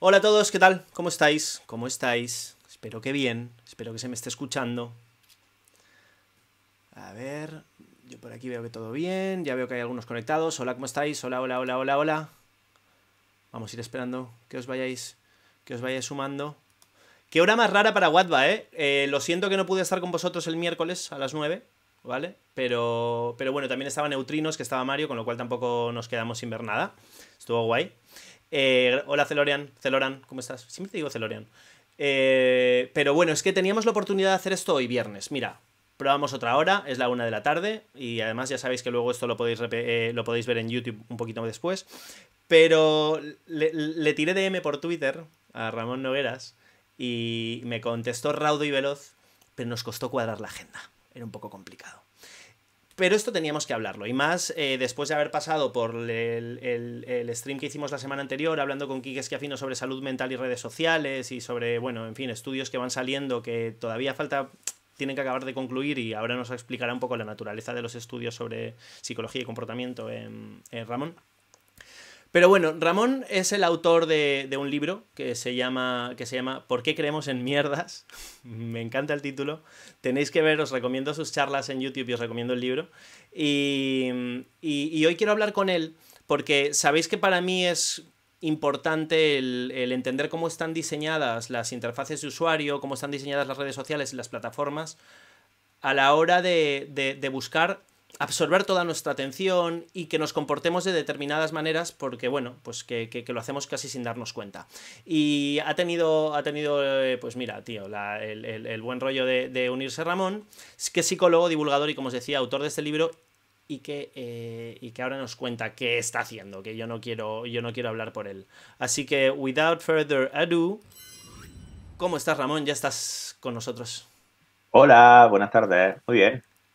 Hola a todos, ¿qué tal? ¿Cómo estáis? ¿Cómo estáis? Espero que bien, espero que se me esté escuchando. A ver, yo por aquí veo que todo bien, ya veo que hay algunos conectados. Hola, ¿cómo estáis? Hola, hola, hola, hola, hola. Vamos a ir esperando que os vayáis sumando. Qué hora más rara para Wattba, ¿eh? Lo siento que no pude estar con vosotros el miércoles a las 9, ¿vale? Pero bueno, también estaba Neutrinos, que estaba Mario, con lo cual tampoco nos quedamos sin ver nada. Estuvo guay. Hola Celoran, ¿cómo estás? Siempre te digo Celorian. Pero bueno, es que teníamos la oportunidad de hacer esto hoy viernes. Mira, probamos otra hora, es la 1 de la tarde. Y además ya sabéis que luego esto lo podéis ver en YouTube un poquito después. Pero le tiré DM por Twitter a Ramón Nogueras y me contestó raudo y veloz, pero nos costó cuadrar la agenda. Era un poco complicado. Pero esto teníamos que hablarlo, y más después de haber pasado por el stream que hicimos la semana anterior, hablando con Quique Schiaffino sobre salud mental y redes sociales, y sobre, bueno, en fin, estudios que van saliendo que todavía falta, tienen que acabar de concluir, y ahora nos explicará un poco la naturaleza de los estudios sobre psicología y comportamiento en Ramón. Pero bueno, Ramón es el autor de un libro que se llama ¿Por qué creemos en mierdas? Me encanta el título. Tenéis que ver, os recomiendo sus charlas en YouTube y os recomiendo el libro. Y hoy quiero hablar con él porque sabéis que para mí es importante el entender cómo están diseñadas las interfaces de usuario, cómo están diseñadas las redes sociales y las plataformas a la hora de buscar absorber toda nuestra atención y que nos comportemos de determinadas maneras porque, bueno, pues que lo hacemos casi sin darnos cuenta. Y ha tenido pues mira, tío, el buen rollo de unirse Ramón, que es psicólogo, divulgador y, como os decía, autor de este libro y que ahora nos cuenta qué está haciendo, que yo no quiero hablar por él. Así que, without further ado, ¿cómo estás, Ramón? Ya estás con nosotros. Hola, buenas tardes. Muy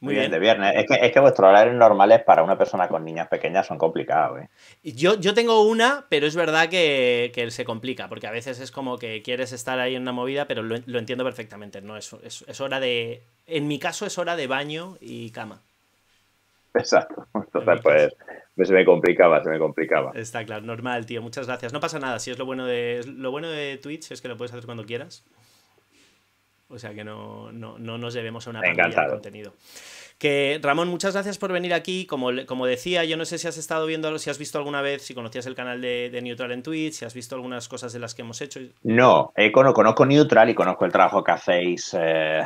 Muy bien, de bien. viernes. Es que vuestros horarios normales para una persona con niñas pequeñas son complicados, ¿eh? Yo tengo una, pero es verdad que se complica, porque a veces es como que quieres estar ahí en una movida, pero lo entiendo perfectamente. No es hora de. En mi caso es hora de baño y cama. Exacto. En Entonces, mi caso. pues se me complicaba, se me complicaba. Está claro, normal, tío. Muchas gracias. No pasa nada. Si es lo bueno de Twitch es que lo puedes hacer cuando quieras. O sea que no nos debemos a una parrilla de Encantado. contenido. Que Ramón, muchas gracias por venir aquí. Como decía, yo no sé si has estado viendo, si has visto alguna vez, si conocías el canal de Neutral en Twitch, si has visto algunas cosas de las que hemos hecho. No, conozco Neutral y conozco el trabajo que hacéis,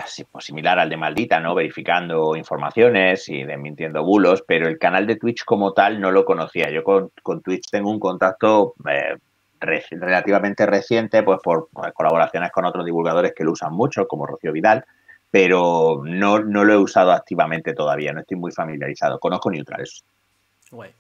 sí, pues similar al de Maldita, ¿no? Verificando informaciones y desmintiendo bulos, pero el canal de Twitch como tal no lo conocía. Yo con Twitch tengo un contacto relativamente reciente, pues por colaboraciones con otros divulgadores que lo usan mucho, como Rocío Vidal, pero no lo he usado activamente todavía, no estoy muy familiarizado. Conozco Neutral, eso. Guay.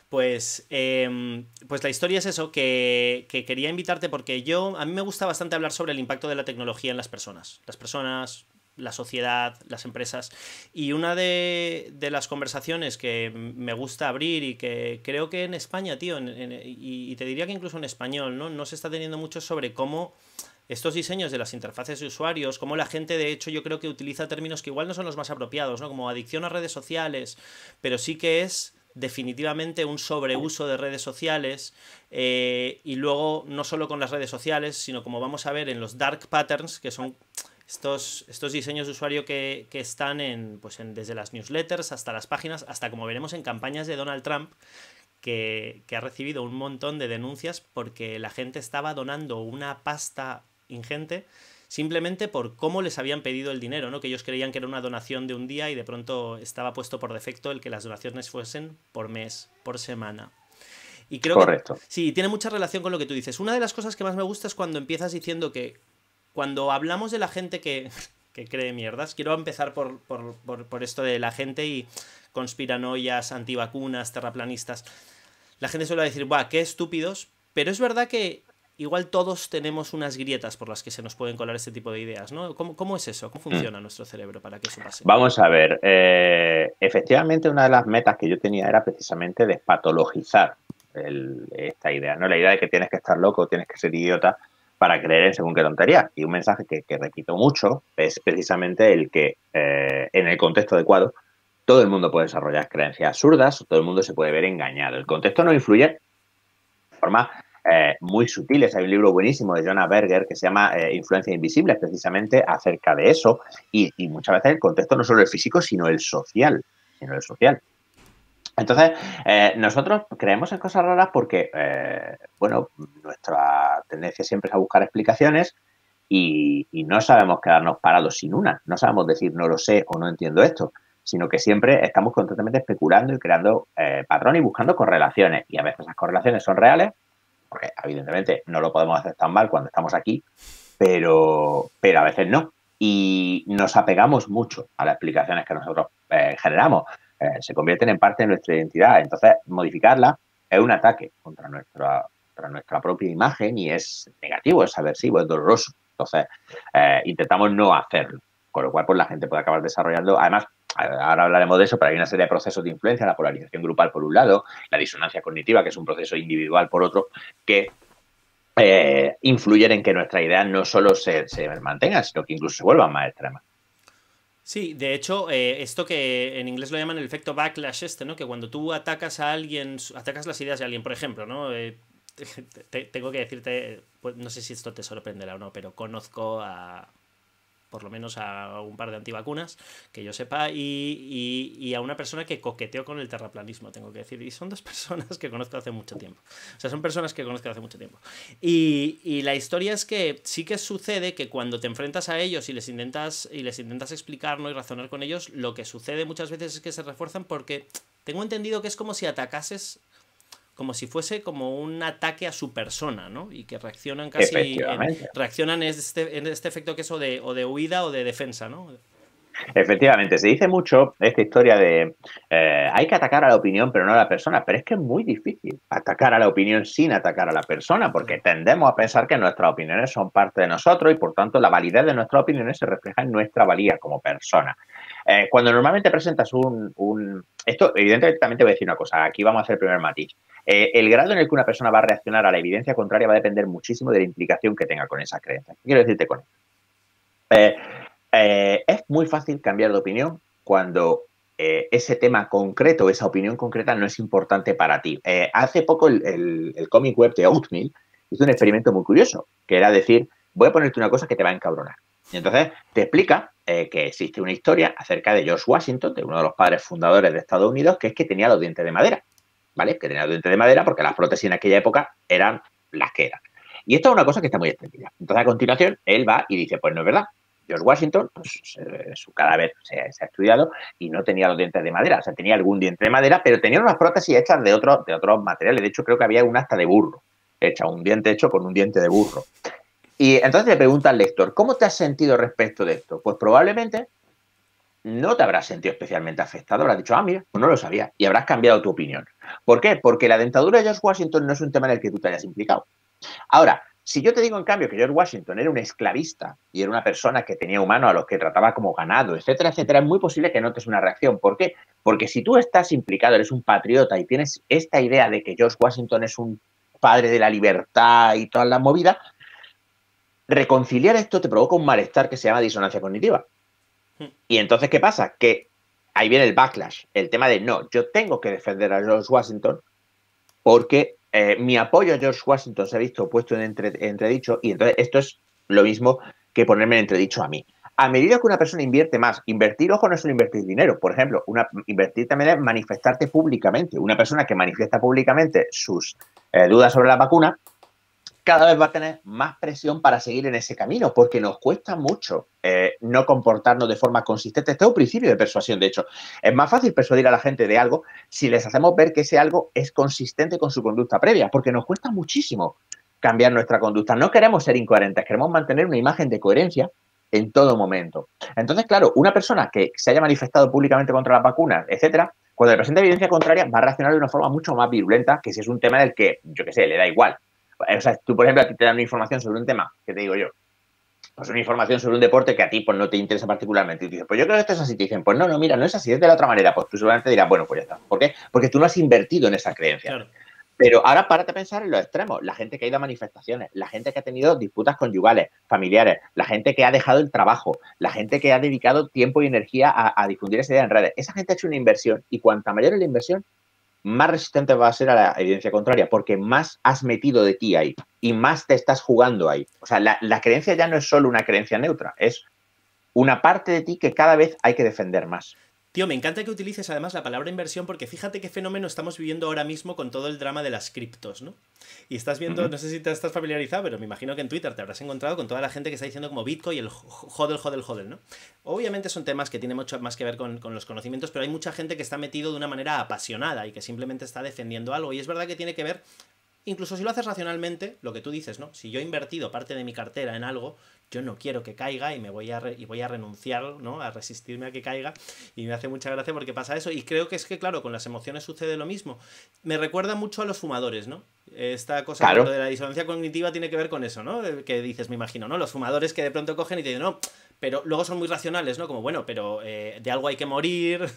Pues la historia es eso, que quería invitarte porque a mí me gusta bastante hablar sobre el impacto de la tecnología en las personas. Las personas, la sociedad, las empresas. Y una de las conversaciones que me gusta abrir y que creo que en España, tío, y te diría que incluso en español, ¿no? No se está teniendo mucho sobre cómo estos diseños de las interfaces de usuarios, cómo la gente, de hecho, yo creo que utiliza términos que igual no son los más apropiados, ¿no? Como adicción a redes sociales, pero sí que es definitivamente un sobreuso de redes sociales, y luego no solo con las redes sociales, sino como vamos a ver en los dark patterns, que son estos diseños de usuario que están desde las newsletters hasta las páginas, hasta como veremos en campañas de Donald Trump, que ha recibido un montón de denuncias porque la gente estaba donando una pasta ingente simplemente por cómo les habían pedido el dinero, ¿no? Que ellos creían que era una donación de un día y de pronto estaba puesto por defecto el que las donaciones fuesen por mes, por semana. Y creo que Correcto. sí, tiene mucha relación con lo que tú dices. Una de las cosas que más me gusta es cuando empiezas diciendo que cuando hablamos de la gente que cree mierdas, quiero empezar por esto de la gente y conspiranoias, antivacunas, terraplanistas. La gente suele decir, ¡buah, qué estúpidos! Pero es verdad que igual todos tenemos unas grietas por las que se nos pueden colar este tipo de ideas, ¿no? ¿Cómo es eso? ¿Cómo Mm. funciona nuestro cerebro para que eso pase? Vamos a ver, efectivamente una de las metas que yo tenía era precisamente despatologizar esta idea, ¿no? La idea de que tienes que estar loco, tienes que ser idiota para creer en según qué tontería. Y un mensaje que repito mucho es precisamente el que en el contexto adecuado todo el mundo puede desarrollar creencias absurdas, todo el mundo se puede ver engañado. El contexto no influye de forma muy sutiles. Hay un libro buenísimo de Jonah Berger que se llama Influencias Invisibles, precisamente acerca de eso. Y muchas veces el contexto no solo el físico, sino el social. Entonces, nosotros creemos en cosas raras porque, bueno, nuestra tendencia siempre es a buscar explicaciones y no sabemos quedarnos parados sin una. No sabemos decir no lo sé o no entiendo esto, sino que siempre estamos constantemente especulando y creando patrones y buscando correlaciones. Y a veces esas correlaciones son reales, porque evidentemente no lo podemos hacer tan mal cuando estamos aquí, pero a veces no. Y nos apegamos mucho a las explicaciones que nosotros generamos. Se convierten en parte de nuestra identidad. Entonces, modificarla es un ataque contra nuestra propia imagen y es negativo, es aversivo, es doloroso. Entonces, intentamos no hacerlo. Con lo cual, pues la gente puede acabar desarrollando. Además, ahora hablaremos de eso, pero hay una serie de procesos de influencia, la polarización grupal por un lado, la disonancia cognitiva, que es un proceso individual por otro, que influyen en que nuestras ideas no solo se mantengan, sino que incluso se vuelvan más extremas. Sí, de hecho, esto que en inglés lo llaman el efecto backlash ¿no? Que cuando tú atacas a alguien, atacas las ideas de alguien, por ejemplo, ¿no? Tengo que decirte, pues, no sé si esto te sorprenderá o no, pero conozco por lo menos a un par de antivacunas, que yo sepa, y a una persona que coqueteó con el terraplanismo, tengo que decir. Y son dos personas que conozco hace mucho tiempo. O sea, son personas que conozco hace mucho tiempo. Y la historia es que sí que sucede que cuando te enfrentas a ellos y les intentas explicar, ¿no? Y razonar con ellos, lo que sucede muchas veces es que se refuerzan porque tengo entendido que es como si atacases, como si fuese como un ataque a su persona, ¿no? Y que reaccionan reaccionan en este efecto que es o de huida o de defensa, ¿no? Efectivamente, se dice mucho esta historia de hay que atacar a la opinión pero no a la persona, pero es que es muy difícil atacar a la opinión sin atacar a la persona, porque tendemos a pensar que nuestras opiniones son parte de nosotros y por tanto la validez de nuestras opiniones se refleja en nuestra valía como persona. Cuando normalmente presentas Esto, evidentemente, también te voy a decir una cosa, aquí vamos a hacer el primer matiz. El grado en el que una persona va a reaccionar a la evidencia contraria va a depender muchísimo de la implicación que tenga con esa creencia. ¿Qué quiero decirte con esto? Es muy fácil cambiar de opinión cuando ese tema concreto, esa opinión concreta no es importante para ti. Hace poco el cómic web de Oatmeal hizo un experimento muy curioso, que era decir, voy a ponerte una cosa que te va a encabronar. Y entonces te explica que existe una historia acerca de George Washington, de uno de los padres fundadores de Estados Unidos, que es que tenía los dientes de madera, ¿vale? Que tenía los dientes de madera porque las prótesis en aquella época eran las que eran. Y esto es una cosa que está muy extendida. Entonces, a continuación, él va y dice, pues no es verdad. George Washington, pues su cadáver se ha estudiado y no tenía los dientes de madera. O sea, tenía algún diente de madera, pero tenía unas prótesis hechas de otros materiales. De hecho, creo que había una hasta de burro, un diente hecho con un diente de burro. Y entonces le pregunta al lector, ¿cómo te has sentido respecto de esto? Pues probablemente no te habrás sentido especialmente afectado. Habrás dicho, mira, pues no lo sabía. Y habrás cambiado tu opinión. ¿Por qué? Porque la dentadura de George Washington no es un tema en el que tú te hayas implicado. Ahora, si yo te digo, en cambio, que George Washington era un esclavista y era una persona que tenía humanos a los que trataba como ganado, etcétera, etcétera, es muy posible que notes una reacción. ¿Por qué? Porque si tú estás implicado, eres un patriota y tienes esta idea de que George Washington es un padre de la libertad y toda la movida, reconciliar esto te provoca un malestar que se llama disonancia cognitiva. Y entonces, ¿qué pasa? Que ahí viene el backlash, el tema de no, yo tengo que defender a George Washington porque mi apoyo a George Washington se ha visto puesto en entredicho y entonces esto es lo mismo que ponerme en entredicho a mí. A medida que una persona invierte más, invertir, ojo, no es solo invertir dinero. Por ejemplo, invertir también es manifestarte públicamente. Una persona que manifiesta públicamente sus dudas sobre la vacuna cada vez va a tener más presión para seguir en ese camino, porque nos cuesta mucho no comportarnos de forma consistente. Este es un principio de persuasión, de hecho. Es más fácil persuadir a la gente de algo si les hacemos ver que ese algo es consistente con su conducta previa, porque nos cuesta muchísimo cambiar nuestra conducta. No queremos ser incoherentes, queremos mantener una imagen de coherencia en todo momento. Entonces, claro, una persona que se haya manifestado públicamente contra las vacunas, etcétera, cuando le presenta evidencia contraria, va a reaccionar de una forma mucho más virulenta que si es un tema del que, yo qué sé, le da igual. O sea, tú, por ejemplo, a ti te dan una información sobre un tema, ¿qué te digo yo? Pues una información sobre un deporte que a ti pues, no te interesa particularmente. Y tú dices, pues yo creo que esto es así. Te dicen, pues no, mira, no es así, es de la otra manera. Pues tú seguramente dirás, bueno, pues ya está. ¿Por qué? Porque tú no has invertido en esa creencia. Claro. Pero ahora párate a pensar en los extremos. La gente que ha ido a manifestaciones, la gente que ha tenido disputas conyugales, familiares, la gente que ha dejado el trabajo, la gente que ha dedicado tiempo y energía a difundir esa idea en redes. Esa gente ha hecho una inversión y cuanta mayor es la inversión, más resistente va a ser a la evidencia contraria, porque más has metido de ti ahí y más te estás jugando ahí. O sea, la creencia ya no es solo una creencia neutra, es una parte de ti que cada vez hay que defender más. Tío, me encanta que utilices además la palabra inversión porque fíjate qué fenómeno estamos viviendo ahora mismo con todo el drama de las criptos, ¿no? Y estás viendo, no sé si te estás familiarizado, pero me imagino que en Twitter te habrás encontrado con toda la gente que está diciendo como Bitcoin y el hodl, ¿no? Obviamente son temas que tienen mucho más que ver con los conocimientos, pero hay mucha gente que está metido de una manera apasionada y que simplemente está defendiendo algo. Y es verdad que tiene que ver, incluso si lo haces racionalmente, lo que tú dices, ¿no? Si yo he invertido parte de mi cartera en algo, yo no quiero que caiga y voy a renunciar, ¿no? A resistirme a que caiga. Y me hace mucha gracia porque pasa eso. Y creo que es que, claro, con las emociones sucede lo mismo. Me recuerda mucho a los fumadores, ¿no? Esta cosa Claro. de la disonancia cognitiva tiene que ver con eso, ¿no? Que dices, me imagino, ¿no? Los fumadores que de pronto cogen y te dicen, no, pero luego son muy racionales, ¿no? Como, bueno, pero de algo hay que morir.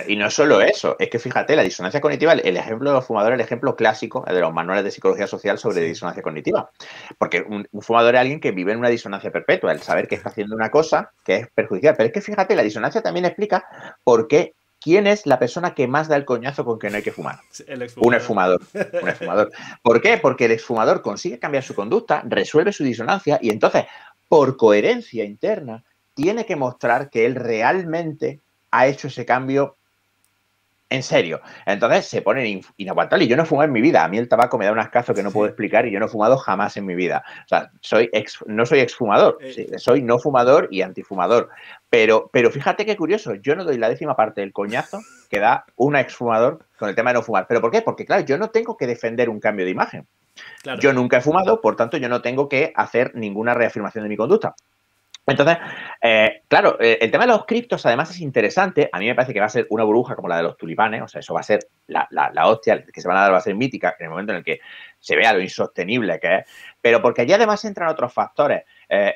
Y no solo eso, es que fíjate, la disonancia cognitiva, el ejemplo de los fumadores, el ejemplo clásico de los manuales de psicología social sobre disonancia cognitiva. Porque un fumador es alguien que vive en una disonancia perpetua, el saber que está haciendo una cosa que es perjudicial. Pero es que fíjate, la disonancia también explica por qué, quién es la persona que más da el coñazo con que no hay que fumar. El Un exfumador. exfumador. Un exfumador. ¿Por qué? Porque el exfumador consigue cambiar su conducta, resuelve su disonancia y entonces, por coherencia interna, tiene que mostrar que él realmente ha hecho ese cambio en serio. Entonces se ponen inaguantables. Y yo no fumo en mi vida. A mí el tabaco me da un ascazo que no puedo explicar y yo no he fumado jamás en mi vida. O sea, no soy exfumador, sí, soy no fumador y antifumador. Pero fíjate qué curioso, yo no doy la 10ª parte del coñazo que da un exfumador con el tema de no fumar. ¿Pero por qué? Porque, claro, yo no tengo que defender un cambio de imagen. Claro. Yo nunca he fumado, por tanto, yo no tengo que hacer ninguna reafirmación de mi conducta. Entonces, claro, el tema de los criptos además es interesante. A mí me parece que va a ser una burbuja como la de los tulipanes. O sea, eso va a ser la hostia que se van a dar, va a ser mítica en el momento en el que se vea lo insostenible que es. Pero porque allí además entran otros factores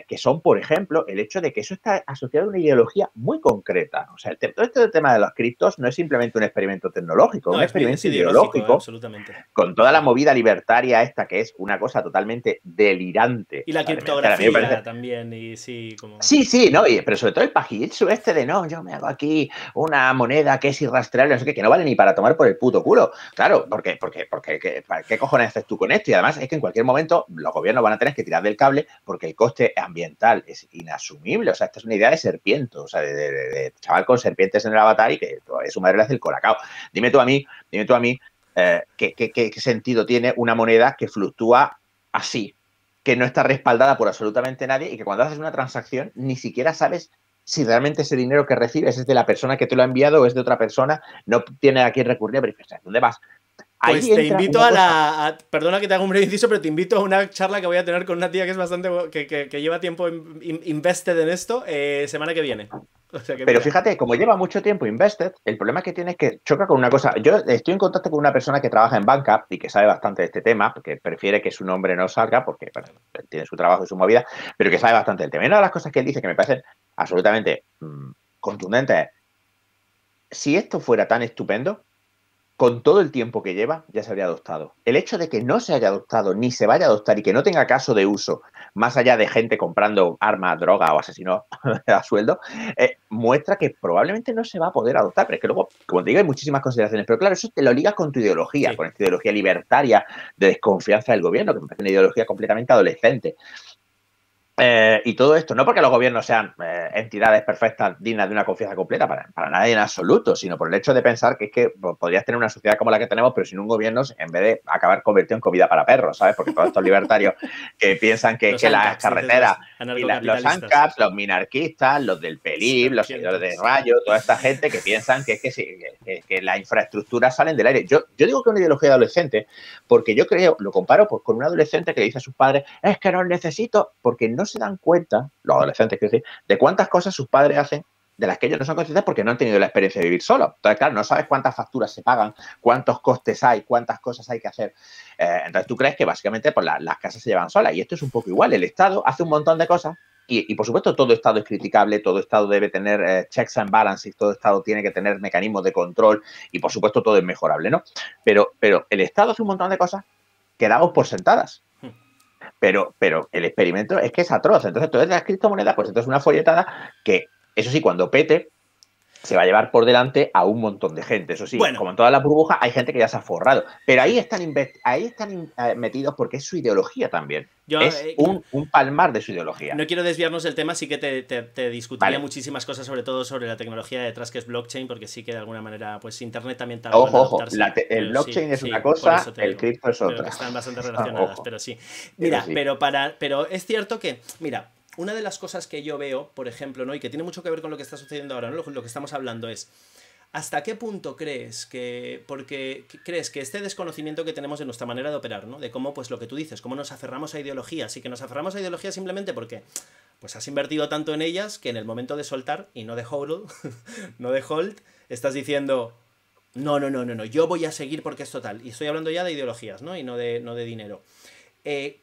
que son, por ejemplo, el hecho de que eso está asociado a una ideología muy concreta. O sea, todo este tema de los criptos no es simplemente un experimento tecnológico, es No, un es experimento ideológico, ideológico absolutamente. con toda la movida libertaria esta, que es una cosa totalmente delirante. Y la O sea, criptografía parece... también, y sí, como... Sí, no, pero sobre todo el pajillo este de no, yo me hago aquí una moneda que es irrastreable, no sé qué, que no vale ni para tomar por el puto culo. Claro, porque ¿qué cojones haces tú con esto? Y además es que en cualquier momento los gobiernos van a tener que tirar del cable porque el coste ambiental es inasumible. O sea, esta es una idea de serpiento, o sea, de chaval con serpientes en el avatar y que su madre le hace el colacao. Dime tú a mí, ¿qué sentido tiene una moneda que fluctúa así? Que no está respaldada por absolutamente nadie y que cuando haces una transacción ni siquiera sabes si realmente ese dinero que recibes es de la persona que te lo ha enviado o es de otra persona, no tiene a quién recurrir, pero dices, ¿dónde vas? Pues Ahí te entra invito una a cosa. perdona que te haga un breve inciso, pero te invito a una charla que voy a tener con una tía que es bastante... que lleva tiempo invested en esto, semana que viene. O sea que Pero mira. fíjate, como lleva mucho tiempo invested, el problema que tiene es que choca con una cosa. Yo estoy en contacto con una persona que trabaja en banca y que sabe bastante de este tema, porque prefiere que su nombre no salga, porque bueno, tiene su trabajo y su movida, pero que sabe bastante del tema. Y una de las cosas que él dice que me parecen absolutamente contundentes es, si esto fuera tan estupendo, con todo el tiempo que lleva, ya se habría adoptado. El hecho de que no se haya adoptado, ni se vaya a adoptar y que no tenga caso de uso, más allá de gente comprando armas, droga o asesinos a sueldo, muestra que probablemente no se va a poder adoptar. Pero es que luego, como te digo, hay muchísimas consideraciones. Pero claro, eso te lo ligas con tu ideología, Sí. con esta ideología libertaria de desconfianza del gobierno, que me parece una ideología completamente adolescente. Y todo esto, no porque los gobiernos sean entidades perfectas, dignas de una confianza completa, para nadie en absoluto, sino por el hecho de pensar que es que podrías tener una sociedad como la que tenemos, pero sin un gobierno, en vez de acabar convertido en comida para perros, ¿sabes? Porque todos estos libertarios que piensan que es Los que las ANCAPs, dices carreteras los y los anarcocapitalistas. ANCAPs, los minarquistas, los del PELIB, los seguidores de Serpientes. Rayo, toda esta gente que piensan que es que, sí, que las infraestructuras salen del aire. Yo digo que es una ideología adolescente porque yo creo, lo comparo pues, con un adolescente que le dice a sus padres, es que no necesito, porque no se dan cuenta, los adolescentes, quiero decir, de cuántas cosas sus padres hacen de las que ellos no son conscientes porque no han tenido la experiencia de vivir solos. Entonces, claro, no sabes cuántas facturas se pagan, cuántos costes hay, cuántas cosas hay que hacer. Entonces, tú crees que básicamente pues, las casas se llevan solas. Y esto es un poco igual. El Estado hace un montón de cosas y por supuesto, todo Estado es criticable, todo Estado debe tener checks and balances, todo Estado tiene que tener mecanismos de control y, por supuesto, todo es mejorable, ¿no? Pero el Estado hace un montón de cosas que damos por sentadas. Pero el experimento es que es atroz. Entonces, tú eres las criptomonedas, pues entonces una folletada que, eso sí, cuando pete, se va a llevar por delante a un montón de gente. Eso sí, Bueno, como en todas las burbujas, hay gente que ya se ha forrado. Pero ahí están metidos porque es su ideología también. yo Es un palmar de su ideología. no quiero desviarnos del tema, sí que te discutiría Vale. muchísimas cosas, sobre todo sobre la tecnología detrás que es blockchain, porque sí que de alguna manera, pues Internet también tarda en Ojo, ojo. adoptarse. El Pero sí, blockchain es una sí, por cosa, eso te el digo. cripto es Pero que otra. están bastante relacionadas, Ojo. pero sí. Pero Mira, sí. pero es cierto que, mira, una de las cosas que yo veo, por ejemplo, ¿no? Y que tiene mucho que ver con lo que está sucediendo ahora, ¿no? Lo que estamos hablando es. ¿Hasta qué punto crees que, porque crees que este desconocimiento que tenemos de nuestra manera de operar, ¿no? De cómo, pues lo que tú dices, cómo nos aferramos a ideologías y que nos aferramos a ideologías simplemente porque, pues has invertido tanto en ellas que en el momento de soltar y no de hold, no de hold, estás diciendo, no, yo voy a seguir porque es total. Y estoy hablando ya de ideologías, ¿no? Y no de dinero.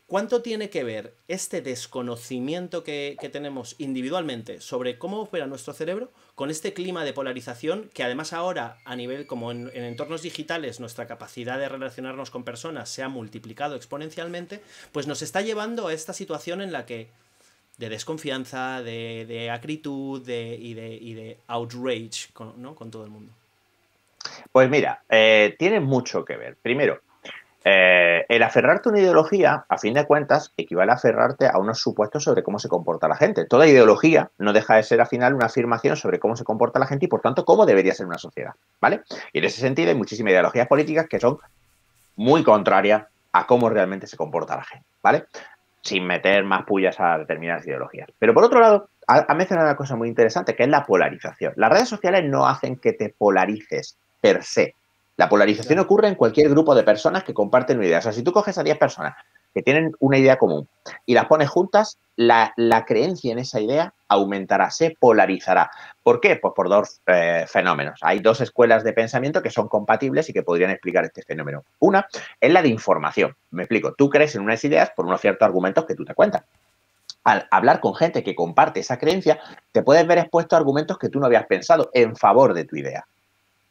¿Cuánto tiene que ver este desconocimiento que tenemos individualmente sobre cómo opera nuestro cerebro con este clima de polarización que además ahora a nivel como en entornos digitales nuestra capacidad de relacionarnos con personas se ha multiplicado exponencialmente, pues nos está llevando a esta situación en la que de desconfianza, de acritud y de outrage ¿no? Con todo el mundo? Pues mira, tiene mucho que ver. Primero, el aferrarte a una ideología, a fin de cuentas, equivale a aferrarte a unos supuestos sobre cómo se comporta la gente. Toda ideología no deja de ser, al final, una afirmación sobre cómo se comporta la gente y, por tanto, cómo debería ser una sociedad, ¿vale? Y en ese sentido hay muchísimas ideologías políticas que son muy contrarias a cómo realmente se comporta la gente, ¿vale? Sin meter más pullas a determinadas ideologías. Pero, por otro lado, ha mencionado una cosa muy interesante, que es la polarización. Las redes sociales no hacen que te polarices per se. La polarización Claro. ocurre en cualquier grupo de personas que comparten una idea. O sea, si tú coges a 10 personas que tienen una idea común y las pones juntas, la creencia en esa idea aumentará, se polarizará. ¿Por qué? Pues por dos fenómenos. Hay dos escuelas de pensamiento que son compatibles y que podrían explicar este fenómeno. Una es la de información. Me explico. Tú crees en unas ideas por unos ciertos argumentos que tú te cuentas. Al hablar con gente que comparte esa creencia, te puedes ver expuesto a argumentos que tú no habías pensado en favor de tu idea.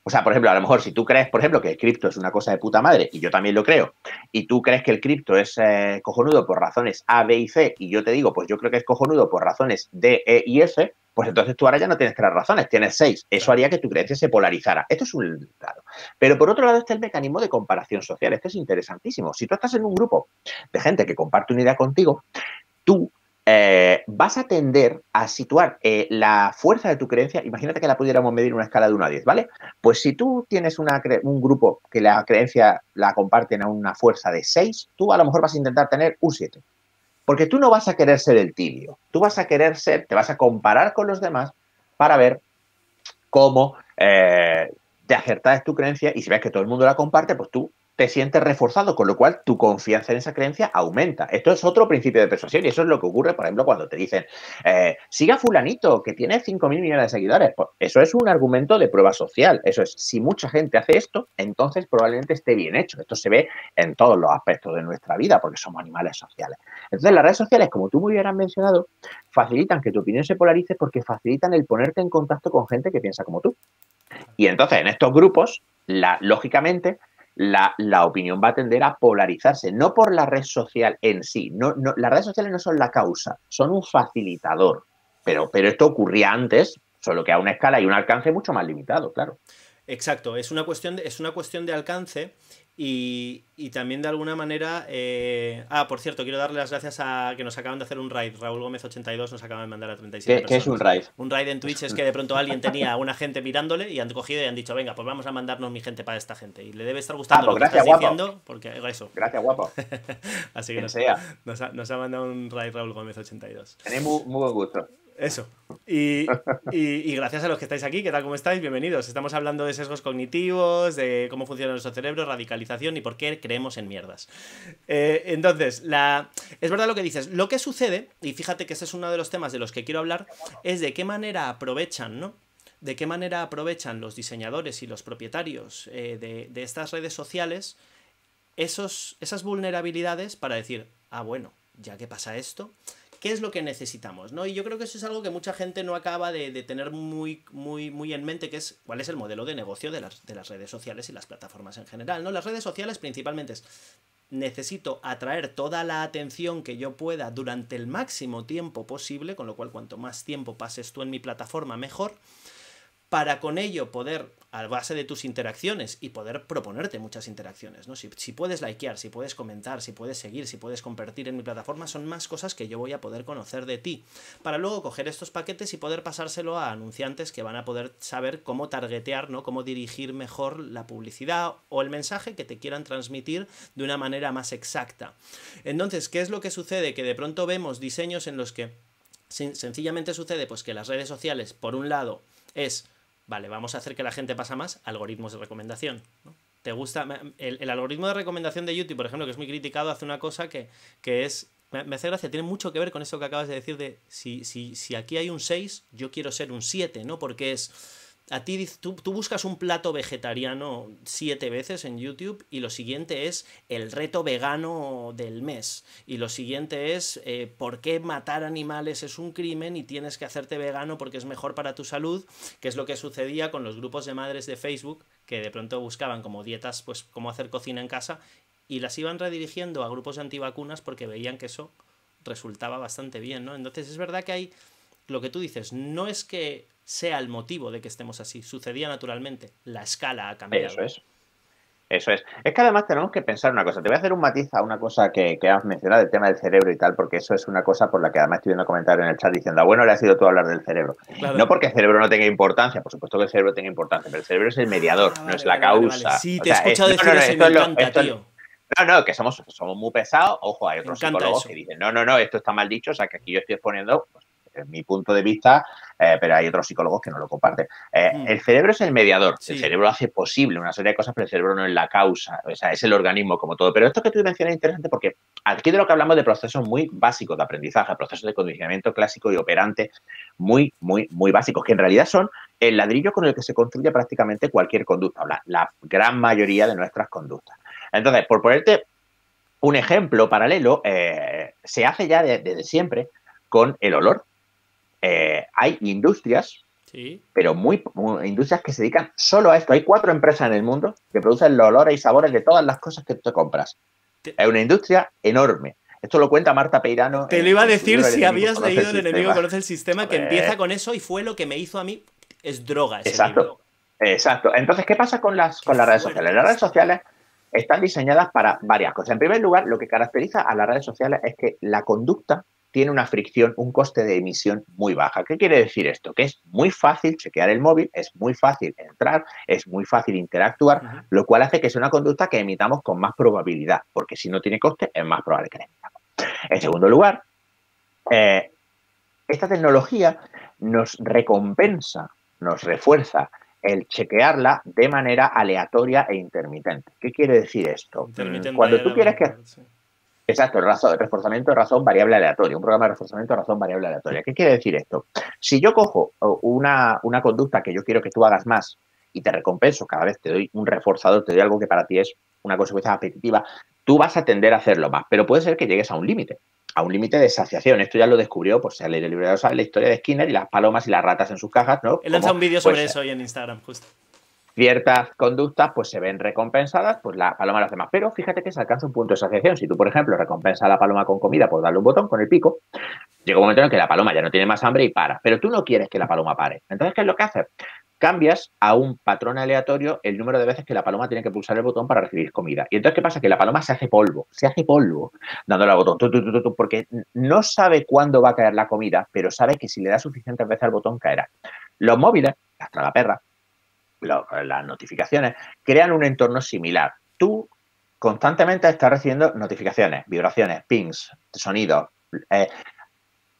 O sea, por ejemplo, a lo mejor si tú crees, por ejemplo, que el cripto es una cosa de puta madre, y yo también lo creo, y tú crees que el cripto es cojonudo por razones A, B y C, y yo te digo, pues yo creo que es cojonudo por razones D, E y F, pues entonces tú ahora ya no tienes 3 razones, tienes 6. Eso Claro. haría que tu creencia se polarizara. Esto es un lado. Pero por otro lado está el mecanismo de comparación social. Esto es interesantísimo. Si tú estás en un grupo de gente que comparte una idea contigo, tú vas a tender a situar la fuerza de tu creencia. Imagínate que la pudiéramos medir en una escala de 1 a 10, ¿vale? Pues si tú tienes un grupo que la creencia la comparten a una fuerza de 6, tú a lo mejor vas a intentar tener un 7. Porque tú no vas a querer ser el tibio. Tú vas a querer ser, te vas a comparar con los demás para ver cómo de acertada es tu creencia, y si ves que todo el mundo la comparte, pues tú te sientes reforzado, con lo cual tu confianza en esa creencia aumenta. Esto es otro principio de persuasión, y eso es lo que ocurre, por ejemplo, cuando te dicen siga fulanito, que tiene 5.000 millones de seguidores. Pues eso es un argumento de prueba social. Eso es, si mucha gente hace esto, entonces probablemente esté bien hecho. Esto se ve en todos los aspectos de nuestra vida, porque somos animales sociales. Entonces, las redes sociales, como tú muy bien has mencionado, facilitan que tu opinión se polarice porque facilitan el ponerte en contacto con gente que piensa como tú. Y entonces, en estos grupos, lógicamente, la opinión va a tender a polarizarse, no por la red social en sí. Las redes sociales no son la causa, son un facilitador. Pero esto ocurría antes, solo que a una escala y un alcance mucho más limitado, claro. Exacto, es una cuestión de alcance y también de alguna manera... por cierto, quiero darle las gracias a que nos acaban de hacer un raid. Raúl Gómez 82 nos acaban de mandar a 37 ¿Qué es un personas. raid? Un raid en Twitch es que de pronto alguien tenía a una gente mirándole y han cogido y han dicho, venga, pues vamos a mandarnos mi gente para esta gente. Y le debe estar gustando Pues lo que gracias, estás guapo. diciendo, porque eso. Gracias, guapo. Así que Quien sea. nos ha mandado un raid Raúl Gómez 82. Tenéis muy buen gusto. Eso. Y gracias a los que estáis aquí, ¿qué tal? ¿Cómo estáis? Bienvenidos. Estamos hablando de sesgos cognitivos, de cómo funciona nuestro cerebro, radicalización y por qué creemos en mierdas. Entonces, es verdad lo que dices. Lo que sucede, y fíjate que ese es uno de los temas de los que quiero hablar, es de qué manera aprovechan, ¿no? De qué manera aprovechan los diseñadores y los propietarios de estas redes sociales esas vulnerabilidades para decir, bueno, ya que pasa esto, ¿qué es lo que necesitamos? ¿No? Y yo creo que eso es algo que mucha gente no acaba de tener muy en mente, que es cuál es el modelo de negocio de las redes sociales y las plataformas en general, ¿no? Las redes sociales principalmente es necesito atraer toda la atención que yo pueda durante el máximo tiempo posible, con lo cual cuanto más tiempo pases tú en mi plataforma, mejor. para con ello poder, a base de tus interacciones, y poder proponerte muchas interacciones, ¿no? Si puedes likear, si puedes comentar, si puedes seguir, si puedes compartir en mi plataforma, son más cosas que yo voy a poder conocer de ti, para luego coger estos paquetes y poder pasárselo a anunciantes que van a poder saber cómo targetear, ¿no? Cómo dirigir mejor la publicidad o el mensaje que te quieran transmitir de una manera más exacta. Entonces, ¿qué es lo que sucede? Que de pronto vemos diseños en los que sencillamente sucede pues que las redes sociales, por un lado, vale, vamos a hacer que la gente pasa más algoritmos de recomendación, ¿no? ¿Te gusta? El algoritmo de recomendación de YouTube, por ejemplo, que es muy criticado, hace una cosa que es... Me hace gracia, tiene mucho que ver con eso que acabas de decir de si aquí hay un 6, yo quiero ser un 7, ¿no? Porque a ti, tú buscas un plato vegetariano 7 veces en YouTube y lo siguiente es el reto vegano del mes. Y lo siguiente es por qué matar animales es un crimen y tienes que hacerte vegano porque es mejor para tu salud, que es lo que sucedía con los grupos de madres de Facebook, que de pronto buscaban como dietas, pues cómo hacer cocina en casa, y las iban redirigiendo a grupos de antivacunas porque veían que eso resultaba bastante bien, ¿no? Entonces es verdad que hay... Lo que tú dices, no es que sea el motivo de que estemos así, sucedía naturalmente, la escala ha cambiado. Eso es. Eso es. Es que además tenemos que pensar una cosa. Te voy a hacer un matiz a una cosa que has mencionado, el tema del cerebro y tal, porque eso es una cosa por la que además estoy viendo comentarios en el chat diciendo, bueno, le has ido tú a hablar del cerebro. Claro. No porque el cerebro no tenga importancia, por supuesto que el cerebro tenga importancia, pero el cerebro es el mediador, no es la causa. Vale. Sí, te he escuchado decir eso y me encanta, tío. No, que somos muy pesados. Ojo, hay otros psicólogos que dicen, no, esto está mal dicho, o sea, que aquí yo estoy exponiendo pues, mi punto de vista, pero hay otros psicólogos que no lo comparten. El cerebro es el mediador, sí. El cerebro hace posible una serie de cosas, pero el cerebro no es la causa, o sea, es el organismo como todo. Pero esto que tú mencionas es interesante porque aquí de lo que hablamos de procesos muy básicos de aprendizaje, procesos de condicionamiento clásico y operante muy básicos, que en realidad son el ladrillo con el que se construye prácticamente cualquier conducta, o la gran mayoría de nuestras conductas. Entonces, por ponerte un ejemplo paralelo, se hace ya desde siempre con el olor. Hay industrias, sí, pero muy industrias que se dedican solo a esto. Hay 4 empresas en el mundo que producen los olores y sabores de todas las cosas que tú te compras. Es una industria enorme. Esto lo cuenta Marta Peirano. Te lo iba a decir si habías leído El enemigo conoce el sistema, que empieza con eso y fue lo que me hizo a mí. Es droga ese libro. Exacto. Entonces, ¿qué pasa con las redes sociales? Las redes sociales están diseñadas para varias cosas. En primer lugar, lo que caracteriza a las redes sociales es que la conducta tiene una fricción, un coste de emisión muy baja. ¿Qué quiere decir esto? Que es muy fácil chequear el móvil, es muy fácil entrar, es muy fácil interactuar, lo cual hace que sea una conducta que emitamos con más probabilidad, porque si no tiene coste, es más probable que la emitamos. En segundo lugar, esta tecnología nos recompensa, nos refuerza el chequearla de manera aleatoria e intermitente. ¿Qué quiere decir esto? Cuando tú quieres que... Exacto, el reforzamiento de razón variable aleatoria, un programa de reforzamiento de razón variable aleatoria. ¿Qué quiere decir esto? Si yo cojo una conducta que yo quiero que tú hagas más y te recompenso, cada vez te doy un reforzador, te doy algo que para ti es una consecuencia apetitiva, tú vas a tender a hacerlo más, pero puede ser que llegues a un límite de saciación. Esto ya lo descubrió, pues se ha leído el libro de la historia de Skinner y las palomas y las ratas en sus cajas, ¿no? He lanzado un vídeo sobre eso hoy en Instagram, justo. Ciertas conductas pues se ven recompensadas, pues la paloma lo hace más. Pero fíjate que se alcanza un punto de saciación. Si tú, por ejemplo, recompensas a la paloma con comida por darle un botón con el pico, llega un momento en que la paloma ya no tiene más hambre y para. Pero tú no quieres que la paloma pare. Entonces, ¿qué es lo que haces? Cambias a un patrón aleatorio el número de veces que la paloma tiene que pulsar el botón para recibir comida. Y entonces, ¿qué pasa? Que la paloma se hace polvo dándole al botón, porque no sabe cuándo va a caer la comida, pero sabe que si le da suficientes veces al botón, caerá. Los móviles, las tragaperras, las notificaciones, crean un entorno similar. Tú constantemente estás recibiendo notificaciones, vibraciones, pings, sonidos.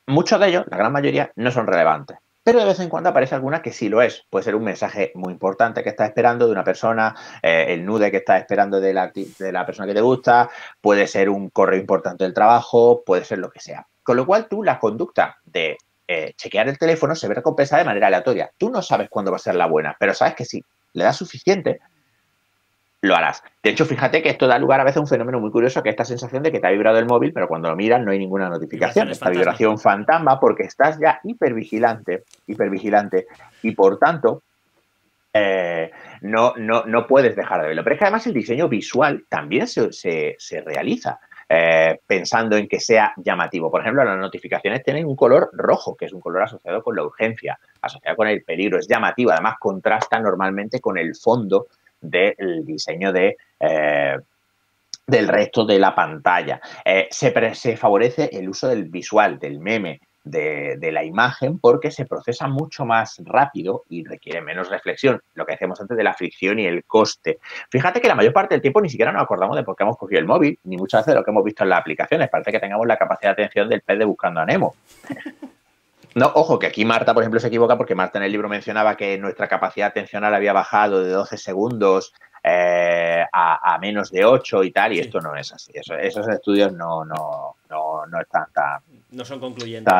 Muchos de ellos, la gran mayoría, no son relevantes. Pero de vez en cuando aparece alguna que sí lo es. Puede ser un mensaje muy importante que estás esperando de una persona, el nude que estás esperando de la persona que te gusta, puede ser un correo importante del trabajo, puede ser lo que sea. Con lo cual tú la conducta de chequear el teléfono se ve recompensada de manera aleatoria. Tú no sabes cuándo va a ser la buena, pero sabes que si le das suficiente, lo harás. De hecho, fíjate que esto da lugar a veces a un fenómeno muy curioso, que es esta sensación de que te ha vibrado el móvil, pero cuando lo miras no hay ninguna notificación. Esta vibración fantasma, porque estás ya hipervigilante, y por tanto no puedes dejar de verlo. Pero es que además el diseño visual también se realiza. pensando en que sea llamativo. Por ejemplo, las notificaciones tienen un color rojo, que es un color asociado con la urgencia, asociado con el peligro, es llamativo, además contrasta normalmente con el fondo del diseño del resto de la pantalla. Se favorece el uso del visual, del meme, de la imagen, porque se procesa mucho más rápido y requiere menos reflexión, lo que decíamos antes de la fricción y el coste. Fíjate que la mayor parte del tiempo ni siquiera nos acordamos de por qué hemos cogido el móvil, ni muchas veces de lo que hemos visto en las aplicaciones. Parece que tengamos la capacidad de atención del pez de Buscando a Nemo. No, ojo, que aquí Marta, por ejemplo, se equivoca porque Marta en el libro mencionaba que nuestra capacidad atencional había bajado de 12 segundos a menos de 8 y tal, y sí. Esto no es así. Esos estudios no están tan... No son concluyentes.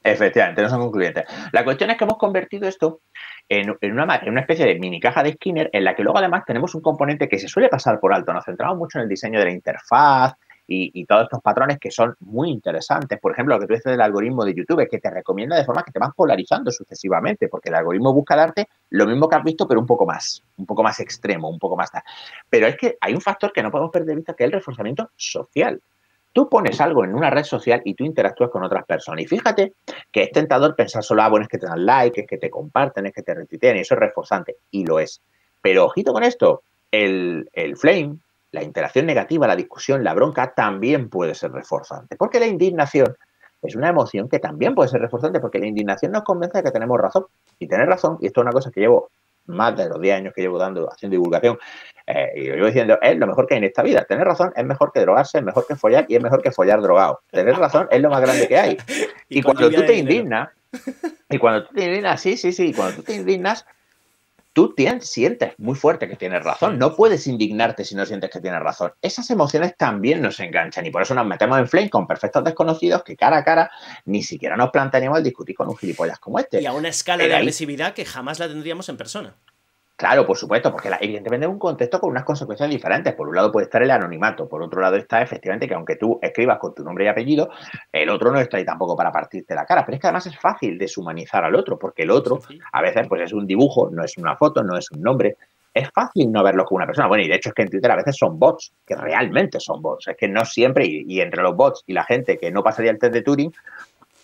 Efectivamente, no son concluyentes. La cuestión es que hemos convertido esto en una especie de mini caja de Skinner en la que luego además tenemos un componente que se suele pasar por alto. Nos centramos mucho en el diseño de la interfaz, y todos estos patrones que son muy interesantes. Por ejemplo, lo que tú dices del algoritmo de YouTube, que te recomienda de forma que te vas polarizando sucesivamente, porque el algoritmo busca darte lo mismo que has visto, pero un poco más extremo, un poco más tal. Pero es que hay un factor que no podemos perder de vista, que es el reforzamiento social. Tú pones algo en una red social y tú interactúas con otras personas. Y fíjate que es tentador pensar solo, bueno, es que te dan like, es que te comparten, es que te retuitean, y eso es reforzante. Y lo es. Pero ojito con esto, el flame, la interacción negativa, la discusión, la bronca, también puede ser reforzante. Porque la indignación es una emoción que también puede ser reforzante, porque la indignación nos convence de que tenemos razón. Y tener razón, y esto es una cosa que llevo más de los 10 años que llevo haciendo divulgación, y yo llevo diciendo, es lo mejor que hay en esta vida. Tener razón es mejor que drogarse, es mejor que follar, y es mejor que follar drogado. Tener razón es lo más grande que hay. y cuando tú te indignas, y cuando tú te indignas, sí, cuando tú te indignas, tú sientes muy fuerte que tienes razón. No puedes indignarte si no sientes que tienes razón. Esas emociones también nos enganchan y por eso nos metemos en flame con perfectos desconocidos que cara a cara ni siquiera nos plantearíamos el discutir con un gilipollas como este. Y a una escala de agresividad que jamás la tendríamos en persona. Claro, por supuesto, porque evidentemente es un contexto con unas consecuencias diferentes. Por un lado puede estar el anonimato, por otro lado está efectivamente que aunque tú escribas con tu nombre y apellido, el otro no está ahí tampoco para partirte la cara. Pero es que además es fácil deshumanizar al otro, porque el otro a veces pues es un dibujo, no es una foto, no es un nombre. Es fácil no verlo como una persona. Bueno, y de hecho es que en Twitter a veces son bots, que realmente son bots. Es que no siempre, y entre los bots y la gente que no pasaría el test de Turing,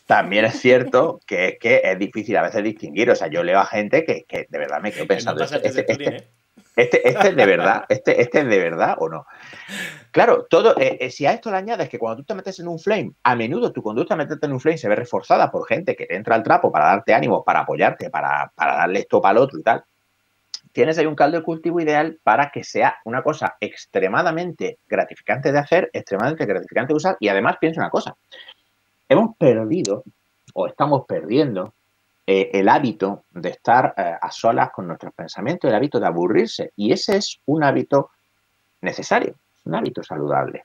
también es cierto que es difícil a veces distinguir. O sea, yo leo a gente que de verdad me quedo pensando, este es de verdad, este es de verdad o no. Claro, todo, si a esto le añades que cuando tú te metes en un flame, a menudo tu conducta meterte en un flame se ve reforzada por gente que te entra al trapo para darte ánimo, para apoyarte, para darle esto para el otro y tal. Tienes ahí un caldo de cultivo ideal para que sea una cosa extremadamente gratificante de hacer, extremadamente gratificante de usar, y además piensa una cosa. Hemos perdido o estamos perdiendo el hábito de estar a solas con nuestros pensamientos, el hábito de aburrirse. Y ese es un hábito necesario, un hábito saludable.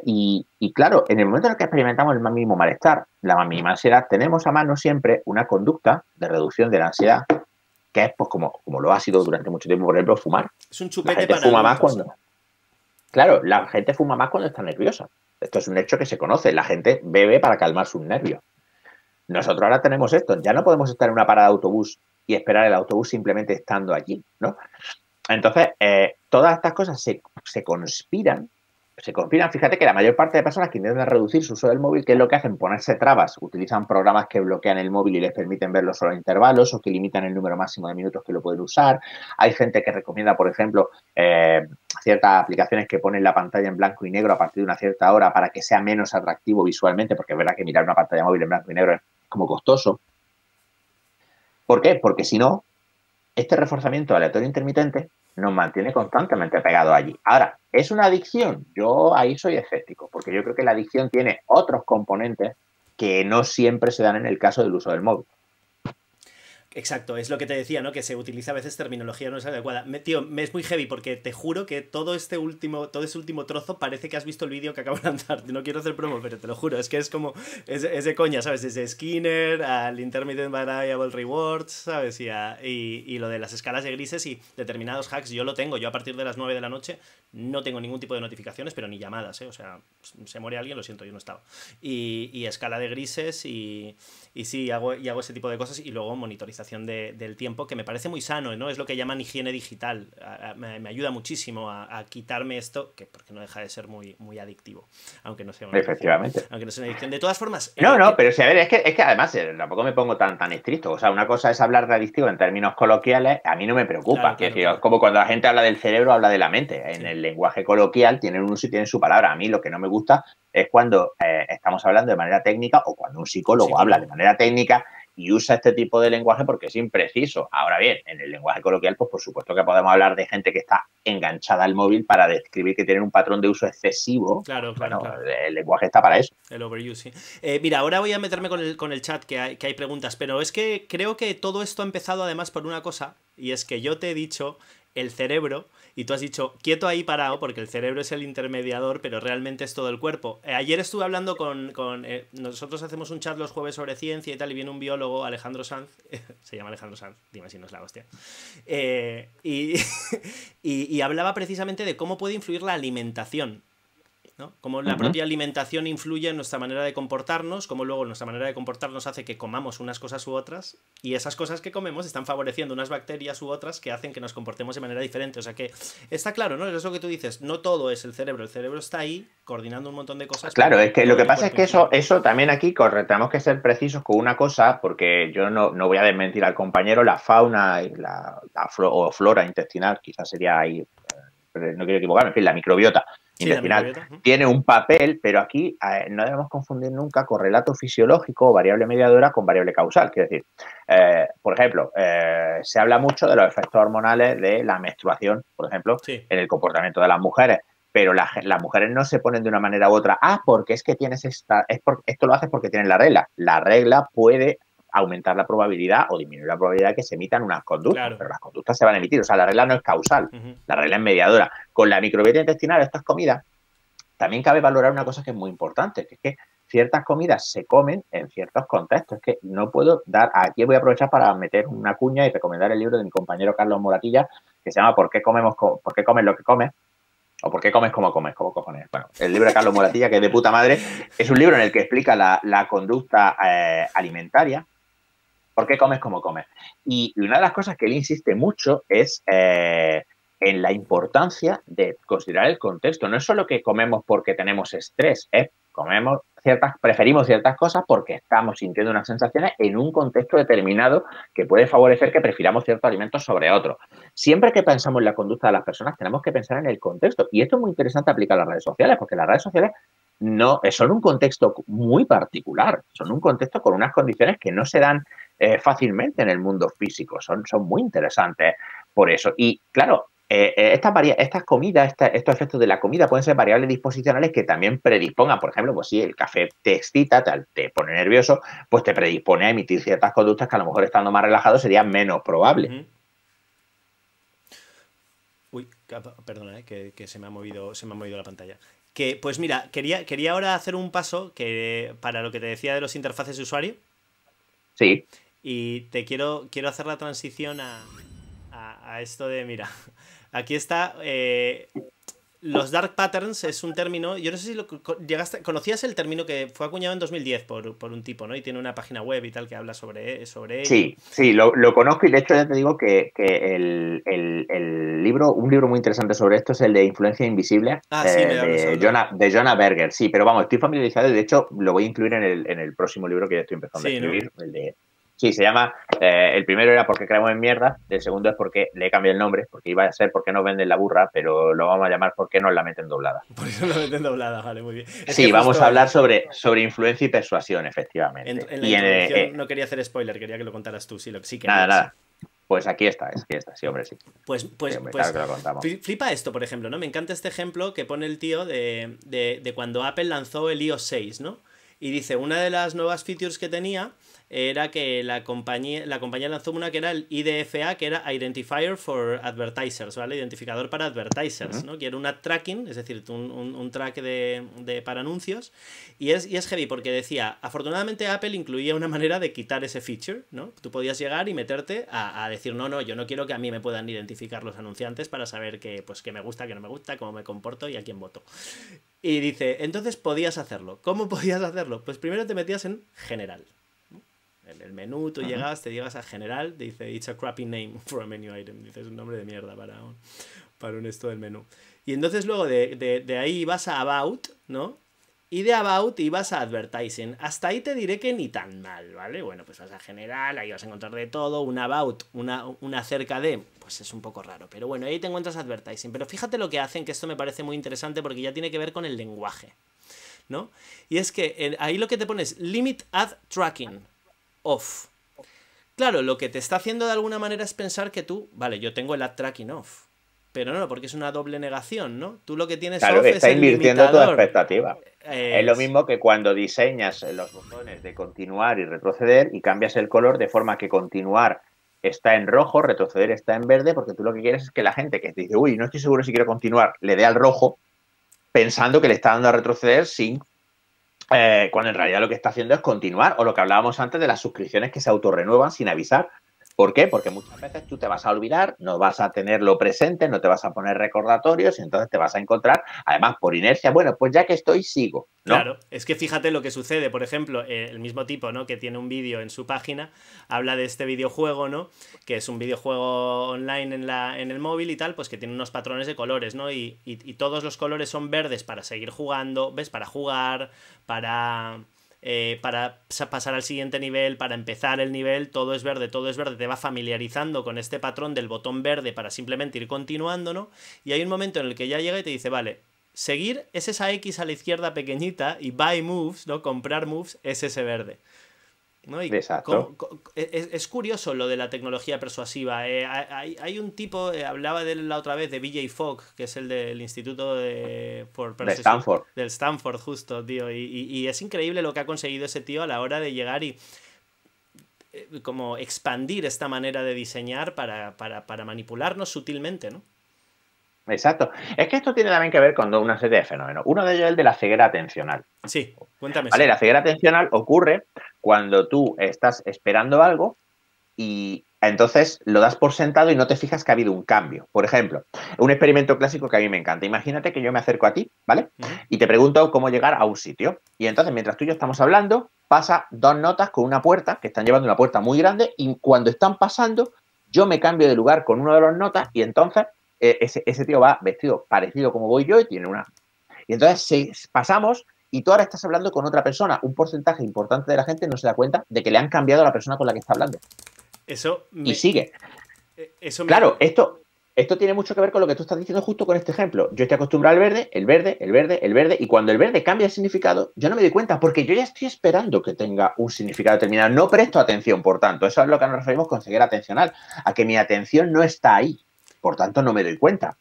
Y claro, en el momento en el que experimentamos el más mínimo malestar, la más mínima ansiedad, tenemos a mano siempre una conducta de reducción de la ansiedad, que es pues como lo ha sido durante mucho tiempo, por ejemplo, fumar. Es un chupete para fuma más cuando... Claro, la gente fuma más cuando está nerviosa. Esto es un hecho que se conoce. La gente bebe para calmar sus nervios. Nosotros ahora tenemos esto. Ya no podemos estar en una parada de autobús y esperar el autobús simplemente estando allí, ¿no? Entonces, todas estas cosas se conspiran. Fíjate que la mayor parte de personas que intentan reducir su uso del móvil, ¿qué es lo que hacen? Ponerse trabas. Utilizan programas que bloquean el móvil y les permiten verlo solo a intervalos o que limitan el número máximo de minutos que lo pueden usar. Hay gente que recomienda, por ejemplo, ciertas aplicaciones que ponen la pantalla en blanco y negro a partir de una cierta hora para que sea menos atractivo visualmente, porque es verdad que mirar una pantalla móvil en blanco y negro es como costoso. ¿Por qué? Porque si no, este reforzamiento aleatorio intermitente nos mantiene constantemente pegados allí. Ahora, ¿es una adicción? Yo ahí soy escéptico, porque yo creo que la adicción tiene otros componentes que no siempre se dan en el caso del uso del móvil. Exacto, es lo que te decía, ¿no? Que se utiliza a veces terminología no es adecuada. Tío, me es muy heavy porque te juro que todo ese último trozo parece que has visto el vídeo que acabo de lanzar. No quiero hacer promo, pero te lo juro, es que es como, es de coña, ¿sabes? Desde Skinner al Intermittent Variable Rewards, ¿sabes? Y lo de las escalas de grises y determinados hacks, yo lo tengo. Yo a partir de las 9 de la noche no tengo ningún tipo de notificaciones, pero ni llamadas, ¿eh? O sea, se muere alguien, lo siento, yo no estaba. Y escala de grises y sí, hago ese tipo de cosas y luego monitorizar administración del tiempo, que me parece muy sano, ¿no? Es lo que llaman higiene digital. Me ayuda muchísimo a quitarme esto, que porque no deja de ser muy, muy adictivo, aunque no sea una adicción. Efectivamente. Aunque no sea una adicción. De todas formas... No, pero sí, a ver, es que además tampoco me pongo tan estricto. O sea, una cosa es hablar de adictivo en términos coloquiales, a mí no me preocupa. Claro, Claro. Como cuando la gente habla del cerebro, habla de la mente. En el lenguaje coloquial tienen un uso y tienen su palabra. A mí lo que no me gusta es cuando estamos hablando de manera técnica o cuando un psicólogo habla de manera técnica y usa este tipo de lenguaje porque es impreciso. Ahora bien, en el lenguaje coloquial, pues por supuesto que podemos hablar de gente que está enganchada al móvil para describir que tienen un patrón de uso excesivo. Claro. El lenguaje está para eso. El overuse, sí. Mira, ahora voy a meterme con el chat, que hay preguntas, pero es que creo que todo esto ha empezado además por una cosa, y es que yo te he dicho el cerebro, y tú has dicho quieto ahí parado, porque el cerebro es el intermediador, pero realmente es todo el cuerpo. Ayer estuve hablando nosotros hacemos un chat los jueves sobre ciencia y tal, y viene un biólogo, Alejandro Sanz, se llama Alejandro Sanz, dime si no es la hostia, y hablaba precisamente de cómo puede influir la alimentación, ¿no? Cómo la propia alimentación influye en nuestra manera de comportarnos, cómo luego nuestra manera de comportarnos hace que comamos unas cosas u otras, y esas cosas que comemos están favoreciendo unas bacterias u otras que hacen que nos comportemos de manera diferente. O sea que está claro, ¿no? Es lo que tú dices, no todo es el cerebro está ahí coordinando un montón de cosas. Claro, es que lo que pasa es que eso también aquí tenemos que ser precisos con una cosa, porque yo no voy a desmentir al compañero, la fauna y la flora intestinal, quizás sería ahí, no quiero equivocarme, en fin, la microbiota intestinal tiene un papel, pero aquí no debemos confundir nunca correlato fisiológico o variable mediadora con variable causal. Quiero decir, por ejemplo, se habla mucho de los efectos hormonales de la menstruación, por ejemplo, en el comportamiento de las mujeres, pero las mujeres no se ponen de una manera u otra, porque es que tienes esto lo haces porque tienes la regla. La regla puede aumentar la probabilidad o disminuir la probabilidad de que se emitan unas conductas, pero las conductas se van a emitir. O sea, la regla no es causal, la regla es mediadora. Con la microbiota intestinal, estas comidas, también cabe valorar una cosa que es muy importante, que es que ciertas comidas se comen en ciertos contextos. Es que no puedo aquí voy a aprovechar para meter una cuña y recomendar el libro de mi compañero Carlos Moratilla, que se llama ¿Por qué comes lo que comes? O ¿por qué comes como comes? ¿Cómo cojones? Bueno, el libro de Carlos Moratilla, que es de puta madre, es un libro en el que explica la conducta alimentaria. ¿Por qué comes como comes? Y una de las cosas que él insiste mucho es en la importancia de considerar el contexto. No es solo que comemos porque tenemos estrés, preferimos ciertas cosas porque estamos sintiendo unas sensaciones en un contexto determinado que puede favorecer que prefiramos ciertos alimentos sobre otros. Siempre que pensamos en la conducta de las personas tenemos que pensar en el contexto. Y esto es muy interesante aplicar a las redes sociales, porque las redes sociales son un contexto muy particular, son un contexto con unas condiciones que no se dan fácilmente en el mundo físico, son muy interesantes por eso. Y claro, estas comidas, estos efectos de la comida pueden ser variables disposicionales que también predispongan. Por ejemplo, pues si el café te excita, te pone nervioso, pues te predispone a emitir ciertas conductas que a lo mejor estando más relajado sería menos probable. Uy, perdona, que se me ha movido la pantalla. Que, pues mira, quería ahora hacer un paso para lo que te decía de los interfaces de usuario. Sí. Y te quiero hacer la transición a esto de, mira, aquí está, los dark patterns es un término, yo no sé si conocías el término que fue acuñado en 2010 por un tipo, ¿no? Y tiene una página web y tal que habla sobre ello. Sí, lo conozco y de hecho ya te digo que el libro, un libro muy interesante sobre esto es el de Influencia Invisible de Jonah Berger. Sí, pero vamos, estoy familiarizado y de hecho lo voy a incluir en el próximo libro que ya estoy empezando a escribir, ¿no? Sí, se llama, el primero era Porque creemos en mierda, el segundo es porque le cambié el nombre, porque iba a ser Porque nos venden la burra, pero lo vamos a llamar Porque nos la meten doblada. Por eso la meten doblada, vale, muy bien. Sí, vamos a hablar sobre influencia y persuasión, efectivamente. En la introducción no quería hacer spoiler, quería que lo contaras tú, sí querías. Nada. Pues aquí está, sí, hombre, sí. Pues claro que lo contamos. Flipa esto, por ejemplo, ¿no? Me encanta este ejemplo que pone el tío de cuando Apple lanzó el iOS 6, ¿no? Y dice, una de las nuevas features que tenía era que la compañía lanzó una que era el IDFA, que era Identifier for Advertisers, ¿vale? Identificador para advertisers, ¿no? Que era un ad tracking, es decir, un track para anuncios. Y es heavy porque decía, afortunadamente Apple incluía una manera de quitar ese feature, ¿no? Tú podías llegar y meterte a decir, no, yo no quiero que a mí me puedan identificar los anunciantes para saber que me gusta, que no me gusta, cómo me comporto y a quién voto. Y dice, entonces podías hacerlo. ¿Cómo podías hacerlo? Pues primero te metías en general. el menú, tú llegas, te llegas a general, te dice, it's a crappy name for a menu item. Dices, un nombre de mierda para un esto del menú. Y entonces luego de ahí vas a About, ¿no? Y de About ibas a Advertising. Hasta ahí te diré que ni tan mal, ¿vale? Bueno, pues vas a General, ahí vas a encontrar de todo. Un About, una acerca de... Pues es un poco raro. Pero bueno, ahí te encuentras Advertising. Pero fíjate lo que hacen, que esto me parece muy interesante porque ya tiene que ver con el lenguaje, ¿no? Y es que ahí lo que te pones, Limit Ad Tracking Off. Claro, lo que te está haciendo de alguna manera es pensar que tú... Vale, yo tengo el Ad Tracking Off. Pero no, porque es una doble negación, ¿no? Tú lo que tienes claro, off es está el invirtiendo tu limitador. expectativa. Es lo mismo que cuando diseñas los botones de continuar y retroceder y cambias el color de forma que continuar está en rojo, retroceder está en verde, porque tú lo que quieres es que la gente que te dice, uy, no estoy seguro si quiero continuar, le dé al rojo pensando que le está dando a retroceder sin... cuando en realidad lo que está haciendo es continuar, o lo que hablábamos antes de las suscripciones que se autorrenuevan sin avisar. ¿Por qué? Porque muchas veces tú te vas a olvidar, no vas a tenerlo presente, no te vas a poner recordatorios y entonces te vas a encontrar, además por inercia, bueno, pues ya que estoy, sigo, ¿no? Claro, es que fíjate lo que sucede, por ejemplo, el mismo tipo, ¿no? Que tiene un vídeo en su página, habla de este videojuego, ¿no? Que es un videojuego online en el móvil y tal, pues que tiene unos patrones de colores, ¿no? Y todos los colores son verdes para seguir jugando, ¿ves? Para jugar, para pasar al siguiente nivel, para empezar el nivel, todo es verde, te va familiarizando con este patrón del botón verde para simplemente ir continuando, ¿no? Y hay un momento en el que ya llega y te dice, vale, seguir es esa X a la izquierda pequeñita y buy moves, ¿no? Comprar moves es ese verde, ¿no? Y exacto. es curioso lo de la tecnología persuasiva. Hay un tipo, hablaba de él la otra vez, de BJ Fogg, que es el del Instituto de Stanford. Del Stanford, justo, tío. Y es increíble lo que ha conseguido ese tío a la hora de llegar y como expandir esta manera de diseñar para manipularnos sutilmente, ¿no? Exacto. Es que esto tiene también que ver con una serie de fenómenos. Uno de ellos es el de la ceguera atencional. Sí, cuéntame. ¿Vale? Sí. La ceguera atencional ocurre cuando tú estás esperando algo y entonces lo das por sentado y no te fijas que ha habido un cambio. Por ejemplo, un experimento clásico que a mí me encanta. Imagínate que yo me acerco a ti, ¿vale? Y te pregunto cómo llegar a un sitio. Y entonces, mientras tú y yo estamos hablando, pasa dos notas con una puerta, que están llevando una puerta muy grande, y cuando están pasando, yo me cambio de lugar con uno de los notas y entonces ese tío va vestido parecido como voy yo y tiene una... Y entonces pasamos y tú ahora estás hablando con otra persona. Un porcentaje importante de la gente no se da cuenta de que le han cambiado a la persona con la que está hablando. Y sigue. Claro, esto tiene mucho que ver con lo que tú estás diciendo justo con este ejemplo. Yo estoy acostumbrado al verde, el verde, el verde, el verde, y cuando el verde cambia el significado, yo no me doy cuenta, porque yo ya estoy esperando que tenga un significado determinado. No presto atención, por tanto. Eso es lo que nos referimos con ceguera atencional, a que mi atención no está ahí. Por tanto, no me doy cuenta.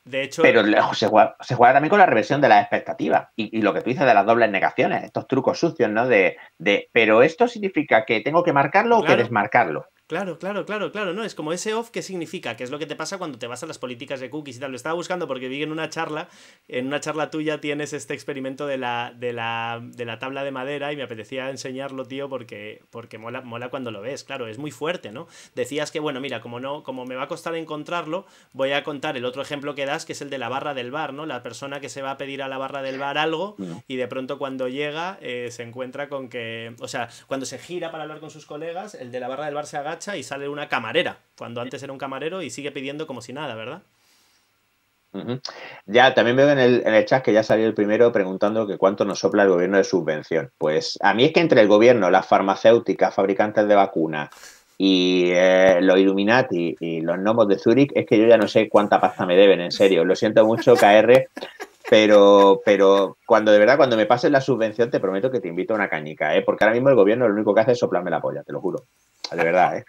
De hecho, pero se juega también con la reversión de las expectativas y lo que tú dices de las dobles negaciones, estos trucos sucios, ¿no? Pero esto significa que tengo que marcarlo o que desmarcarlo. Claro, no, es como ese off, ¿qué significa? ¿Qué es lo que te pasa cuando te vas a las políticas de cookies y tal? Lo estaba buscando porque vi en una charla tuya tienes este experimento de la tabla de madera y me apetecía enseñarlo, tío, porque mola cuando lo ves, claro, es muy fuerte, ¿no? Decías que, bueno, mira, como me va a costar encontrarlo, voy a contar el otro ejemplo que das, que es el de la barra del bar, ¿no? La persona que se va a pedir a la barra del bar algo y de pronto cuando llega se encuentra con que, o sea, cuando se gira para hablar con sus colegas, el de la barra del bar se agacha y sale una camarera, cuando antes era un camarero y sigue pidiendo como si nada, ¿verdad? Ya, también veo en el chat que ya salió el primero preguntando que cuánto nos sopla el gobierno de subvención. Pues a mí es que entre el gobierno, las farmacéuticas, fabricantes de vacunas y los Illuminati y los gnomos de Zurich, es que yo ya no sé cuánta pasta me deben, en serio. Lo siento mucho, KR, pero cuando de verdad, cuando me pases la subvención, te prometo que te invito a una cañica, porque ahora mismo el gobierno lo único que hace es soplarme la polla, te lo juro. De verdad,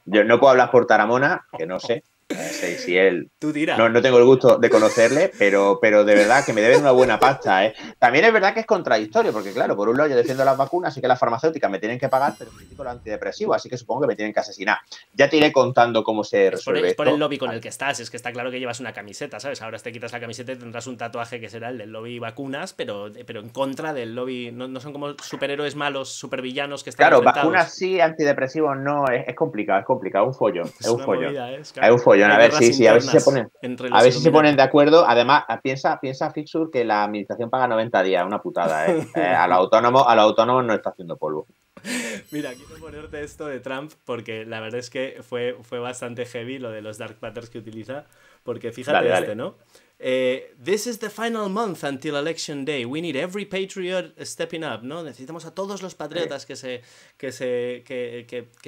Yo no puedo hablar por Taramona, que no sé. Si él... No tengo el gusto de conocerle, pero de verdad que me deben una buena pasta, También es verdad que es contradictorio, porque claro, por un lado yo defiendo las vacunas y que las farmacéuticas me tienen que pagar, pero critico los antidepresivos, así que supongo que me tienen que asesinar. Ya te iré contando cómo se resuelve esto. Es por el lobby con el que estás, es que está claro que llevas una camiseta, ¿sabes? Ahora te quitas la camiseta y tendrás un tatuaje que será el del lobby vacunas, pero en contra del lobby, no son como superhéroes malos, supervillanos que están Claro, enfrentados. Vacunas sí, antidepresivos no, es complicado, es un follón, es un follón. Movida, es un follón, a ver si a ver si se ponen de acuerdo. Además, piensa Fixur que la administración paga 90 días, una putada, A los autónomos no está haciendo polvo. Mira, quiero ponerte esto de Trump porque la verdad es que fue bastante heavy lo de los dark patterns que utiliza. Porque fíjate Dale. ¿no? This is the final month until election day. We need every patriot stepping up, ¿no? Necesitamos a todos los patriotas que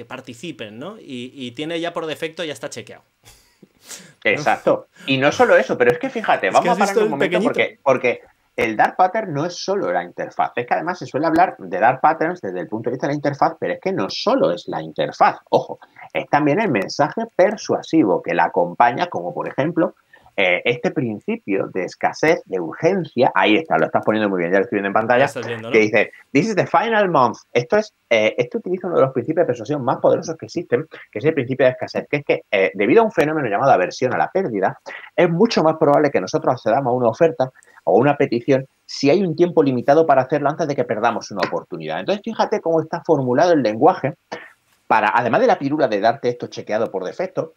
participen, ¿no? Y tiene ya por defecto, ya está chequeado. Exacto. Y no solo eso, pero es que fíjate, Es vamos que a has parar visto un el momento pequeñito. porque el Dark Pattern no es solo la interfaz. Es que además se suele hablar de Dark Patterns desde el punto de vista de la interfaz, pero es que no solo es la interfaz, ojo, es también el mensaje persuasivo que la acompaña, como por ejemplo este principio de escasez, de urgencia, ahí está, lo estás poniendo muy bien, ya lo estoy viendo en Ya pantalla, estás viendo, ¿no? que dice, this is the final month. Esto utiliza uno de los principios de persuasión más poderosos que existen, que es el principio de escasez, que es que debido a un fenómeno llamado aversión a la pérdida, es mucho más probable que nosotros accedamos a una oferta o una petición si hay un tiempo limitado para hacerlo antes de que perdamos una oportunidad. Entonces, fíjate cómo está formulado el lenguaje para, además de la pirula de darte esto chequeado por defecto,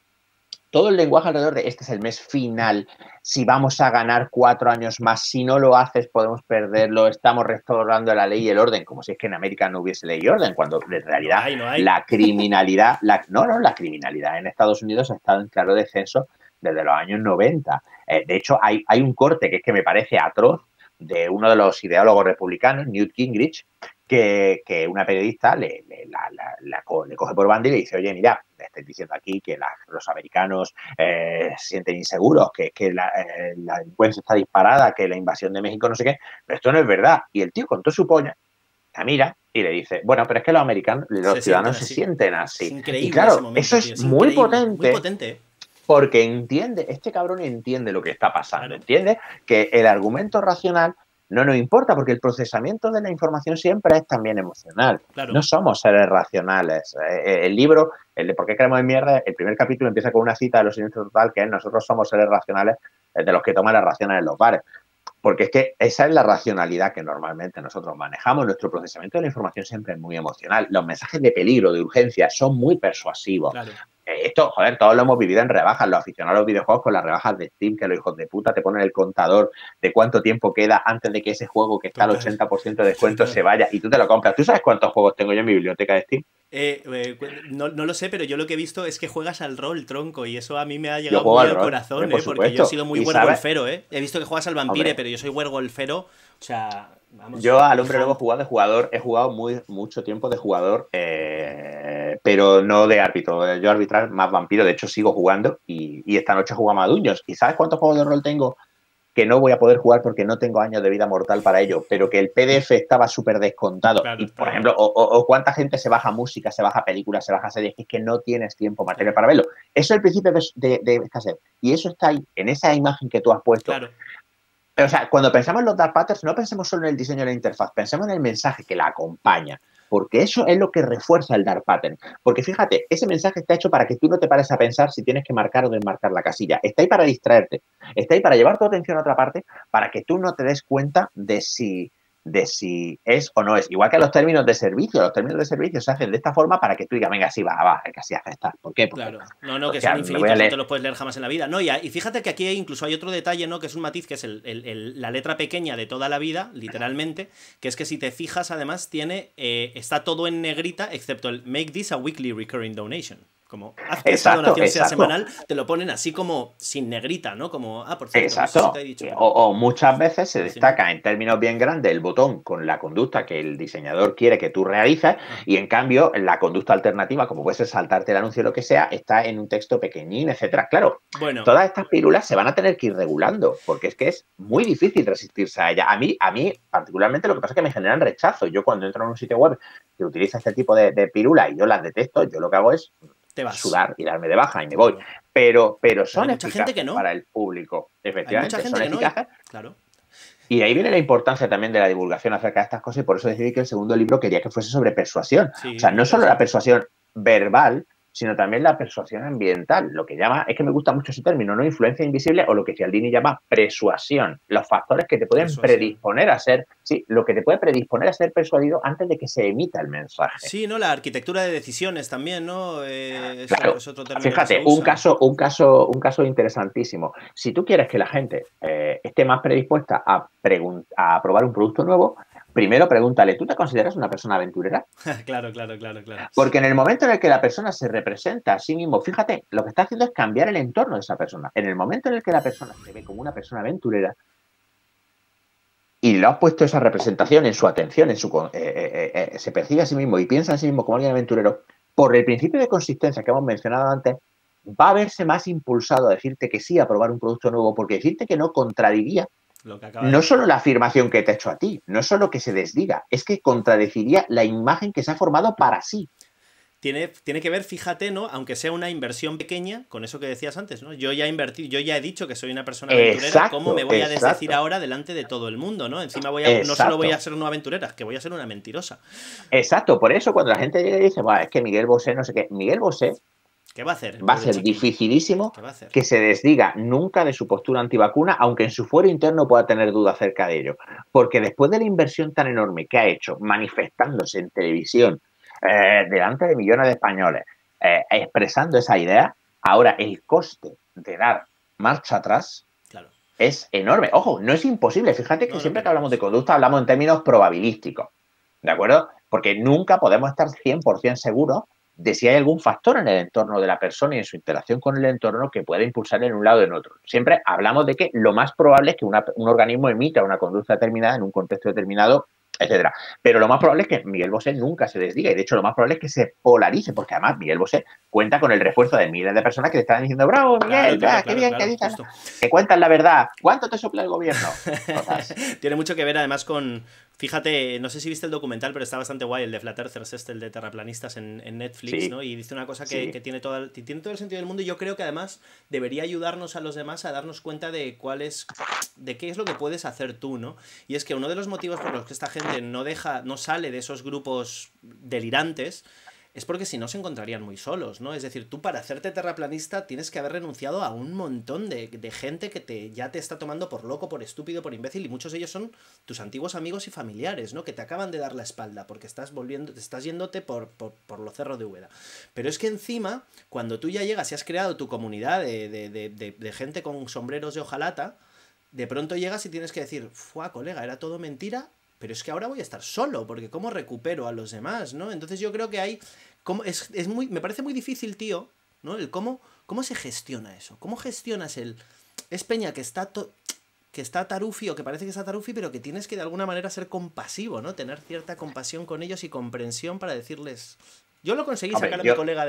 todo el lenguaje alrededor de este es el mes final, si vamos a ganar 4 años más, si no lo haces podemos perderlo, estamos restaurando la ley y el orden, como si es que en América no hubiese ley y orden, cuando en realidad No hay. la criminalidad, la criminalidad en Estados Unidos ha estado en claro descenso desde los años 90. De hecho, hay un corte que es que me parece atroz de uno de los ideólogos republicanos, Newt Gingrich, que una periodista le coge por banda y le dice, oye, mira, me estáis diciendo aquí que los americanos se sienten inseguros, que la delincuencia está disparada, que la invasión de México no sé qué, pero esto no es verdad. Y el tío con toda su polla la mira y le dice, bueno, pero es que los americanos, los ciudadanos se sienten así. Es increíble y claro, ese momento, eso tío. es muy potente. Muy potente. Porque entiende, este cabrón entiende lo que está pasando, Claro. entiende que el argumento racional no nos importa, porque el procesamiento de la información siempre es también emocional. Claro. No somos seres racionales. El libro, el de ¿Por qué creemos en mierda?, el primer capítulo empieza con una cita de Los Siniestros Total, que es nosotros somos seres racionales de los que toman las raciones en los bares. Porque es que esa es la racionalidad que normalmente nosotros manejamos. Nuestro procesamiento de la información siempre es muy emocional. Los mensajes de peligro, de urgencia, son muy persuasivos. Claro. Esto, joder, todos lo hemos vivido en rebajas, los aficionados a los videojuegos con las rebajas de Steam, que los hijos de puta te ponen el contador de cuánto tiempo queda antes de que ese juego que está al 80% de descuento se vaya y tú te lo compras. ¿Tú sabes cuántos juegos tengo yo en mi biblioteca de Steam? No lo sé, pero yo lo que he visto es que juegas al rol, tronco, y eso a mí me ha Yo llegado juego muy al al rol, corazón, por porque yo he sido muy ¿Y werewolfero, He visto que juegas al vampire, Hombre. pero yo soy werewolfero, o sea, vamos. Yo al hombre lobo he jugado de jugador, he jugado mucho tiempo de jugador, pero no de árbitro. Yo arbitrar más vampiro, de hecho sigo jugando y esta noche jugamos a Dungeons. ¿Y sabes cuántos juegos de rol tengo que no voy a poder jugar porque no tengo años de vida mortal para ello, pero que el PDF estaba súper descontado? Claro, y, por ejemplo, o cuánta gente se baja música, se baja películas, se baja series, que es que no tienes tiempo material para verlo. Eso es el principio de escasez. Y eso está ahí, en esa imagen que tú has puesto. Claro. O sea, cuando pensamos en los dark patterns, no pensemos solo en el diseño de la interfaz, pensemos en el mensaje que la acompaña, porque eso es lo que refuerza el dark pattern. Porque fíjate, ese mensaje está hecho para que tú no te pares a pensar si tienes que marcar o desmarcar la casilla. Está ahí para distraerte, está ahí para llevar tu atención a otra parte, para que tú no te des cuenta de si es o no es. Igual que los términos de servicio se hacen de esta forma para que tú digas, venga, sí, va, que así aceptar. ¿Por qué? Porque, claro, no, que son infinitos, no te los puedes leer jamás en la vida. No, y fíjate que aquí incluso hay otro detalle, ¿no? Que es un matiz, que es la letra pequeña de toda la vida, literalmente, que es que si te fijas, además, está todo en negrita, excepto el make this a weekly recurring donation. Como, haz que esa donación sea semanal, te lo ponen así como sin negrita, ¿no? Como, por cierto, exacto. No sé si te he dicho, pero... o muchas veces se destaca en términos bien grandes el botón con la conducta que el diseñador quiere que tú realices y en cambio la conducta alternativa, como puede ser saltarte el anuncio o lo que sea, está en un texto pequeñín, etcétera. Claro, todas estas pílulas se van a tener que ir regulando porque es que es muy difícil resistirse a ella. A mí particularmente lo que pasa es que me generan rechazo. Yo cuando entro en un sitio web que utiliza este tipo de pílulas y yo las detesto, yo lo que hago es sudar y darme de baja y me voy. Pero son eficaces para el público. Efectivamente, son eficaces. Claro. Y de ahí viene la importancia también de la divulgación acerca de estas cosas y por eso decidí que el segundo libro quería que fuese sobre persuasión. O sea, no solo la persuasión verbal, sino también la persuasión ambiental. Lo que llama, es que me gusta mucho ese término, ¿no? Influencia invisible o lo que Cialdini llama persuasión. Los factores que te pueden predisponer a ser, lo que te puede predisponer a ser persuadido antes de que se emita el mensaje. Sí, ¿no? La arquitectura de decisiones también, ¿no? Claro. Es otro término. Fíjate, un caso interesantísimo. Si tú quieres que la gente esté más predispuesta a probar un producto nuevo, primero pregúntale, ¿tú te consideras una persona aventurera? Claro, claro, claro, claro. Porque en el momento en el que la persona se representa a sí mismo, fíjate, lo que está haciendo es cambiar el entorno de esa persona. En el momento en el que la persona se ve como una persona aventurera y le has puesto esa representación en su atención, se percibe a sí mismo y piensa a sí mismo como alguien aventurero, por el principio de consistencia que hemos mencionado antes, va a verse más impulsado a decirte que sí a probar un producto nuevo, porque decirte que no contradiría Lo que acaba de no decir. solo la afirmación que te ha hecho a ti, no solo que se desdiga, es que contradeciría la imagen que se ha formado para sí. Tiene que ver, fíjate, ¿no? Aunque sea una inversión pequeña, con eso que decías antes, ¿no? Yo ya invertí, yo ya he dicho que soy una persona aventurera, ¿cómo me Exacto, voy a desdecir exacto, ahora delante de todo el mundo, ¿no? Encima no solo voy a exacto, ser una aventurera, que voy a ser una mentirosa. exacto. Por eso cuando la gente llega y dice, es que Miguel Bosé no sé qué, Miguel Bosé ¿Qué va a hacer el va a pobre ser chiqui? dificilísimo ¿Qué va a hacer? que se desdiga nunca de su postura antivacuna, aunque en su fuero interno pueda tener duda acerca de ello. Porque después de la inversión tan enorme que ha hecho manifestándose en televisión delante de millones de españoles, expresando esa idea, ahora el coste de dar marcha atrás Claro. es enorme. Ojo, no es imposible. Fíjate que No, no, siempre que que no lo hablamos de es. conducta hablamos en términos probabilísticos. ¿De acuerdo? Porque nunca podemos estar 100% seguros de si hay algún factor en el entorno de la persona y en su interacción con el entorno que pueda impulsarle en un lado o en otro. Siempre hablamos de que lo más probable es que un organismo emita una conducta determinada en un contexto determinado, etcétera. Pero lo más probable es que Miguel Bosé nunca se desdiga y de hecho lo más probable es que se polarice, porque además Miguel Bosé cuenta con el refuerzo de miles de personas que le están diciendo, bravo Claro, Miguel, claro, qué claro, bien que claro, dices, justo. que cuentas la verdad, ¿cuánto te sopla el gobierno? Cosas. Tiene mucho que ver además con. Fíjate, no sé si viste el documental, pero está bastante guay, el de Flat Earthers, el de terraplanistas en Netflix, Sí, ¿no? Y dice una cosa que sí. tiene todo el sentido del mundo y yo creo que además debería ayudarnos a los demás a darnos cuenta de de qué es lo que puedes hacer tú, ¿no? Y es que uno de los motivos por los que esta gente no sale de esos grupos delirantes es porque si no se encontrarían muy solos, ¿no? Es decir, tú para hacerte terraplanista tienes que haber renunciado a un montón de gente que ya te está tomando por loco, por estúpido, por imbécil, y muchos de ellos son tus antiguos amigos y familiares, ¿no? Que te acaban de dar la espalda porque te estás yéndote por los cerros de Úbeda. Pero es que encima, cuando tú ya llegas y has creado tu comunidad de gente con sombreros de hojalata, de pronto llegas y tienes que decir, ¡fua, colega, era todo mentira! Pero es que ahora voy a estar solo, porque ¿cómo recupero a los demás, no? Entonces yo creo que hay. Me parece muy difícil, tío, ¿no? ¿Cómo se gestiona eso? ¿Cómo gestionas el. Es Peña que está tarufi o que parece que está tarufi, pero que tienes que de alguna manera ser compasivo, ¿no? Tener cierta compasión con ellos y comprensión para decirles. Yo lo conseguí Hombre, sacar a mi colega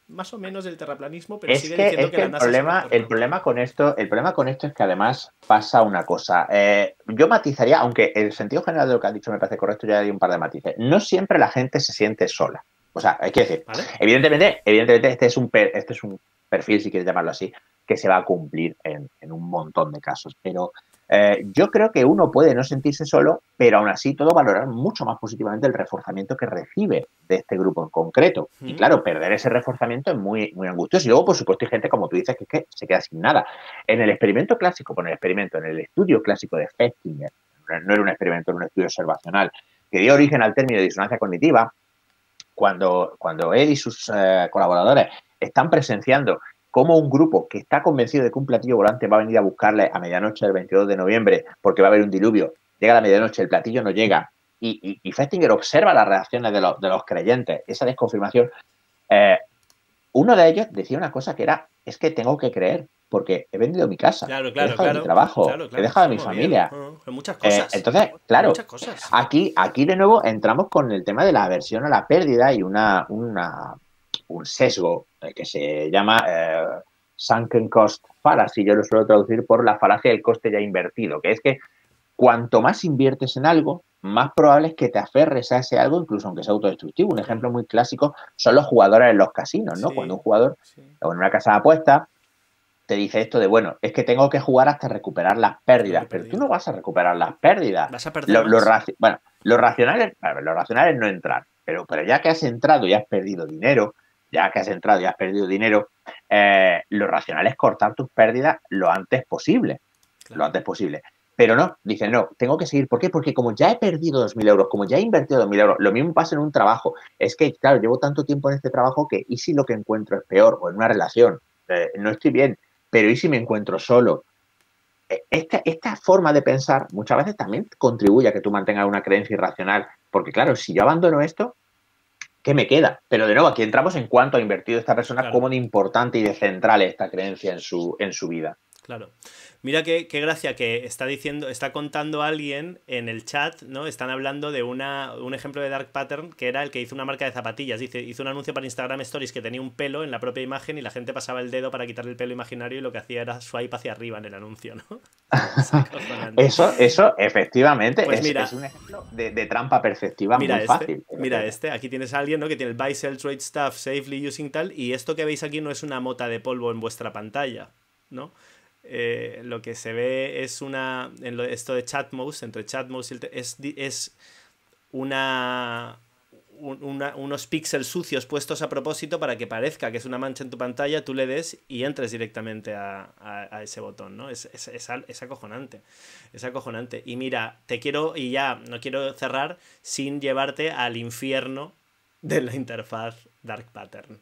más o menos del terraplanismo, pero Es sigue que, diciendo es que que la NASA es un el corrupto. problema con esto es que además pasa una cosa. Yo matizaría, aunque el sentido general de lo que has dicho me parece correcto, ya hay un par de matices. No siempre la gente se siente sola. O sea, hay que decir, ¿Vale? evidentemente este es un perfil, si quieres llamarlo así, que se va a cumplir en un montón de casos. Pero yo creo que uno puede no sentirse solo, pero aún así todo valorar mucho más positivamente el reforzamiento que recibe de este grupo en concreto. Y ¿Mm? claro, perder ese reforzamiento es muy, muy angustioso. Y luego, por supuesto, hay gente, como tú dices, que se queda sin nada. En el experimento clásico, en el estudio clásico de Festinger, no era un experimento, era un estudio observacional, que dio origen al término de disonancia cognitiva, cuando él y sus colaboradores están presenciando cómo un grupo que está convencido de que un platillo volante va a venir a buscarle a medianoche del 22 de noviembre porque va a haber un diluvio, llega a la medianoche, el platillo no llega, y Festinger observa las reacciones de los creyentes, esa desconfirmación, eh, uno de ellos decía una cosa que era, es que tengo que creer, porque he vendido mi casa, Claro, he claro, dejado mi claro. trabajo, Claro, he claro. dejado Sí, a mi muy bien. familia. Son muchas cosas. Entonces, Son claro, muchas cosas. aquí de nuevo entramos con el tema de la aversión a la pérdida y un sesgo que se llama sunken cost fallacy, yo lo suelo traducir por la falacia del coste ya invertido, que es que cuanto más inviertes en algo, más probable es que te aferres a ese algo, incluso aunque sea autodestructivo. Un Claro. ejemplo muy clásico son los jugadores en los casinos, ¿no? Cuando Sí, un jugador sí. o en una casa de apuestas te dice esto de, bueno, es que tengo que jugar hasta recuperar las Lo que pérdidas, he pero tú perdido. no vas a recuperar las pérdidas. ¿Vas a perder más? Bueno, lo racional es no entrar, pero ya que has entrado y has perdido dinero, lo racional es cortar tus pérdidas lo antes posible, lo Claro. antes posible. Pero no, dicen, no, tengo que seguir. ¿Por qué? Porque como ya he perdido 2.000 euros, como ya he invertido 2.000 euros, lo mismo pasa en un trabajo. Es que, claro, llevo tanto tiempo en este trabajo que, ¿y si lo que encuentro es peor? O en una relación, no estoy bien, pero ¿y si me encuentro solo? esta forma de pensar muchas veces también contribuye a que tú mantengas una creencia irracional, porque claro, si yo abandono esto, ¿qué me queda? Pero de nuevo, aquí entramos en cuánto ha invertido esta persona, Claro. cómo de importante y de central es esta creencia en su vida. Claro. Mira qué gracia que está diciendo, está contando alguien en el chat, ¿no? Están hablando de un ejemplo de Dark Pattern que era el que hizo una marca de zapatillas. Dice, hizo un anuncio para Instagram Stories que tenía un pelo en la propia imagen y la gente pasaba el dedo para quitarle el pelo imaginario y lo que hacía era swipe hacia arriba en el anuncio, ¿no? Eso efectivamente Pues mira, es un ejemplo de trampa perceptiva muy fácil. Mira este. Aquí tienes a alguien, ¿no? Que tiene el buy, sell, trade stuff, safely using tal. Y esto que veis aquí no es una mota de polvo en vuestra pantalla, ¿no? Lo que se ve es esto de Chatmos, entre Chatmos y es unos píxeles sucios puestos a propósito para que parezca que es una mancha en tu pantalla, tú le des y entres directamente a ese botón, ¿no? Es acojonante. Es acojonante. Y mira, y ya no quiero cerrar sin llevarte al infierno de la interfaz Dark Pattern.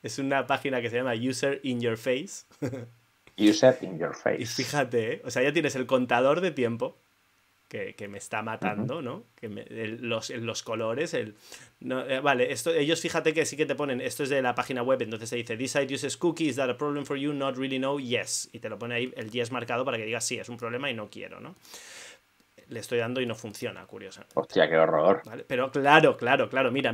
Es una página que se llama User in Your Face. User in your face. Y fíjate, o sea, ya tienes el contador de tiempo que me está matando, ¿no? Los colores, no, vale, ellos fíjate que sí que te ponen, esto es de la página web, entonces te dice, this site uses cookies, is that a problem for you? Not really no, yes. Y te lo pone ahí el yes marcado para que digas, sí, es un problema y no quiero, ¿no? Le estoy dando y no funciona, curioso. Hostia, qué horror. ¿Vale? Pero claro, mira.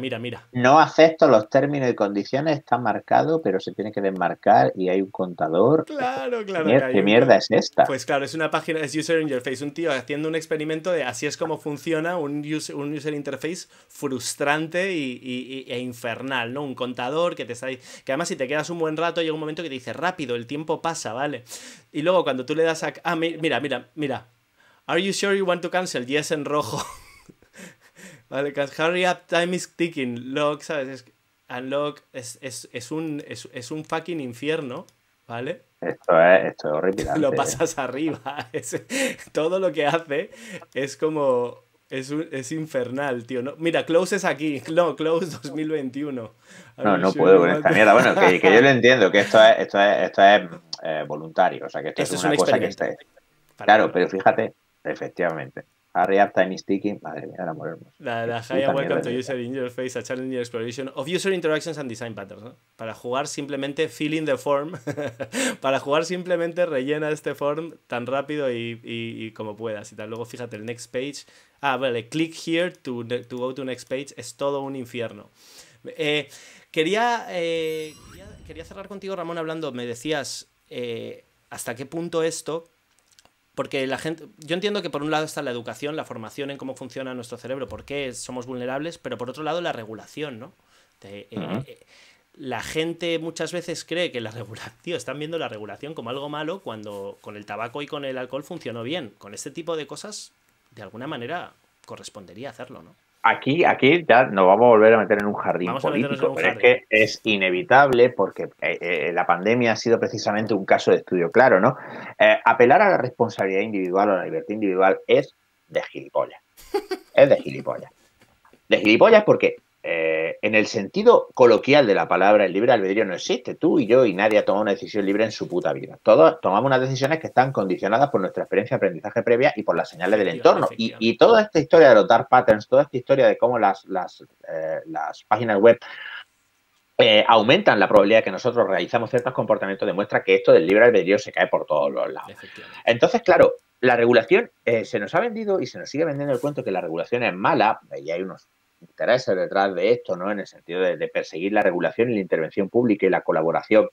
No acepto los términos y condiciones, está marcado, pero se tiene que desmarcar y hay un contador. Claro. ¿Qué mierda es esta? Pues claro, es una página, es User in Your Face, un tío haciendo un experimento de así es como funciona un user interface frustrante e infernal, ¿no? Un contador que que además si te quedas un buen rato llega un momento que te dice rápido, el tiempo pasa, ¿vale? Y luego cuando tú le das a... Ah, mira. Are you sure you want to cancel? Yes en rojo. Vale, hurry up, time is ticking. Log, ¿sabes? Unlock es un fucking infierno, ¿vale? Esto es horrible. Lo pasas arriba. Todo lo que hace es como... Es infernal, tío. No, mira, Close es aquí. No, Close 2021. No puedo con esta mierda. Bueno, que yo lo entiendo, que esto es voluntario. O sea, que esto es una cosa que está... Claro, pero fíjate, efectivamente. Hurry up, time is ticking. Madre mía, ahora morirnos. La Haya Welcome to User in Your Face, a Challenge Exploration of User Interactions and Design Patterns, ¿no? Para jugar simplemente fill in the form. Para jugar simplemente rellena este form tan rápido y como puedas y tal. Luego fíjate el next page. Ah, vale, click here to go to next page. Es todo un infierno. Quería cerrar contigo, Ramón, hablando. Me decías hasta qué punto esto... Porque la gente, yo entiendo que por un lado está la educación, la formación en cómo funciona nuestro cerebro, por qué somos vulnerables, pero por otro lado la regulación, ¿no? La gente muchas veces cree que la regulación, están viendo la regulación como algo malo cuando con el tabaco y con el alcohol funcionó bien. Con este tipo de cosas, de alguna manera, correspondería hacerlo, ¿no? Aquí ya nos vamos a volver a meter en un jardín político, pero es que es inevitable porque la pandemia ha sido precisamente un caso de estudio claro, ¿no? Apelar a la responsabilidad individual o a la libertad individual es de gilipollas. Es de gilipollas. De gilipollas porque en el sentido coloquial de la palabra, el libre albedrío no existe. Tú y yo y nadie ha tomado una decisión libre en su puta vida. Todos tomamos unas decisiones que están condicionadas por nuestra experiencia de aprendizaje previa y por las señales del entorno. Y toda esta historia de los dark patterns, toda esta historia de cómo las páginas web aumentan la probabilidad de que nosotros realizamos ciertos comportamientos, demuestra que esto del libre albedrío se cae por todos los lados. Entonces, claro, la regulación se nos ha vendido y se nos sigue vendiendo el cuento que la regulación es mala, y hay unos intereses detrás de esto, ¿no? En el sentido de perseguir la regulación y la intervención pública y la colaboración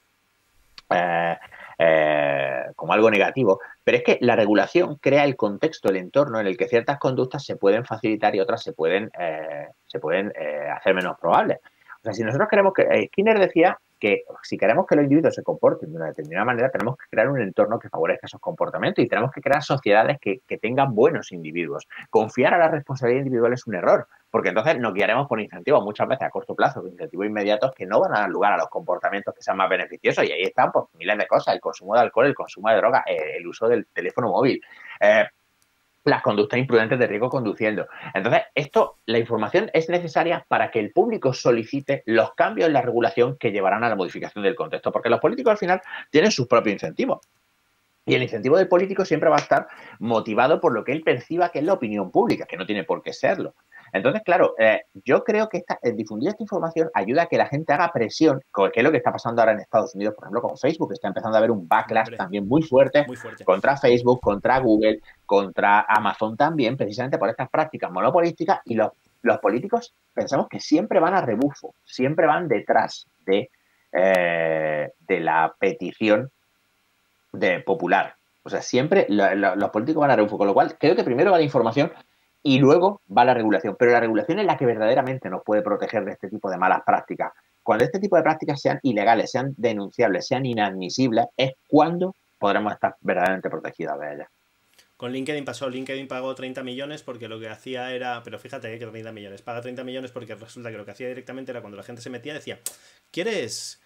como algo negativo, pero es que la regulación crea el contexto, el entorno en el que ciertas conductas se pueden facilitar y otras se pueden hacer menos probables. O sea, si nosotros queremos que... Skinner decía que si queremos que los individuos se comporten de una determinada manera, tenemos que crear un entorno que favorezca esos comportamientos y tenemos que crear sociedades que tengan buenos individuos. Confiar a la responsabilidad individual es un error, porque entonces nos guiaremos por incentivos muchas veces a corto plazo, incentivos inmediatos que no van a dar lugar a los comportamientos que sean más beneficiosos, y ahí están pues miles de cosas: el consumo de alcohol, el consumo de droga, el uso del teléfono móvil, las conductas imprudentes de riesgo conduciendo. Entonces, la información es necesaria para que el público solicite los cambios en la regulación que llevarán a la modificación del contexto, porque los políticos al final tienen sus propios incentivos. Y el incentivo del político siempre va a estar motivado por lo que él perciba que es la opinión pública, que no tiene por qué serlo. Entonces, claro, yo creo que difundir esta información ayuda a que la gente haga presión, que es lo que está pasando ahora en Estados Unidos, por ejemplo, con Facebook, que está empezando a haber un backlash Hombre, también muy fuerte muy fuerte. contra Facebook, contra Google, contra Amazon también, precisamente por estas prácticas monopolísticas, y los políticos pensamos que siempre van a rebufo, siempre van detrás de la petición popular. O sea, siempre los políticos van a rebufo, con lo cual creo que primero va la información y luego va la regulación. Pero la regulación es la que verdaderamente nos puede proteger de este tipo de malas prácticas. Cuando este tipo de prácticas sean ilegales, sean denunciables, sean inadmisibles, es cuando podremos estar verdaderamente protegidos de ellas. Con LinkedIn pasó, LinkedIn pagó 30 millones porque lo que hacía era, pero fíjate que 30 millones, paga 30 millones porque resulta que lo que hacía directamente era cuando la gente se metía, decía, ¿quieres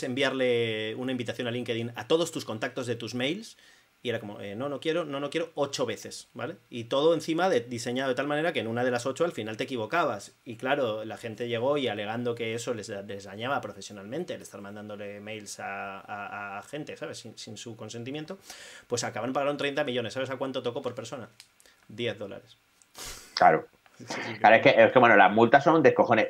enviarle una invitación a LinkedIn a todos tus contactos de tus mails? Y era como, no quiero 8 veces, ¿vale? Y todo encima diseñado de tal manera que en una de las 8 al final te equivocabas. Y claro, la gente llegó y alegando que eso les dañaba profesionalmente, el estar mandándole mails a gente, ¿sabes? Sin su consentimiento, pues acabaron pagando 30 millones. ¿Sabes a cuánto tocó por persona? $10. Claro. Claro, es que, bueno, las multas son un descojone.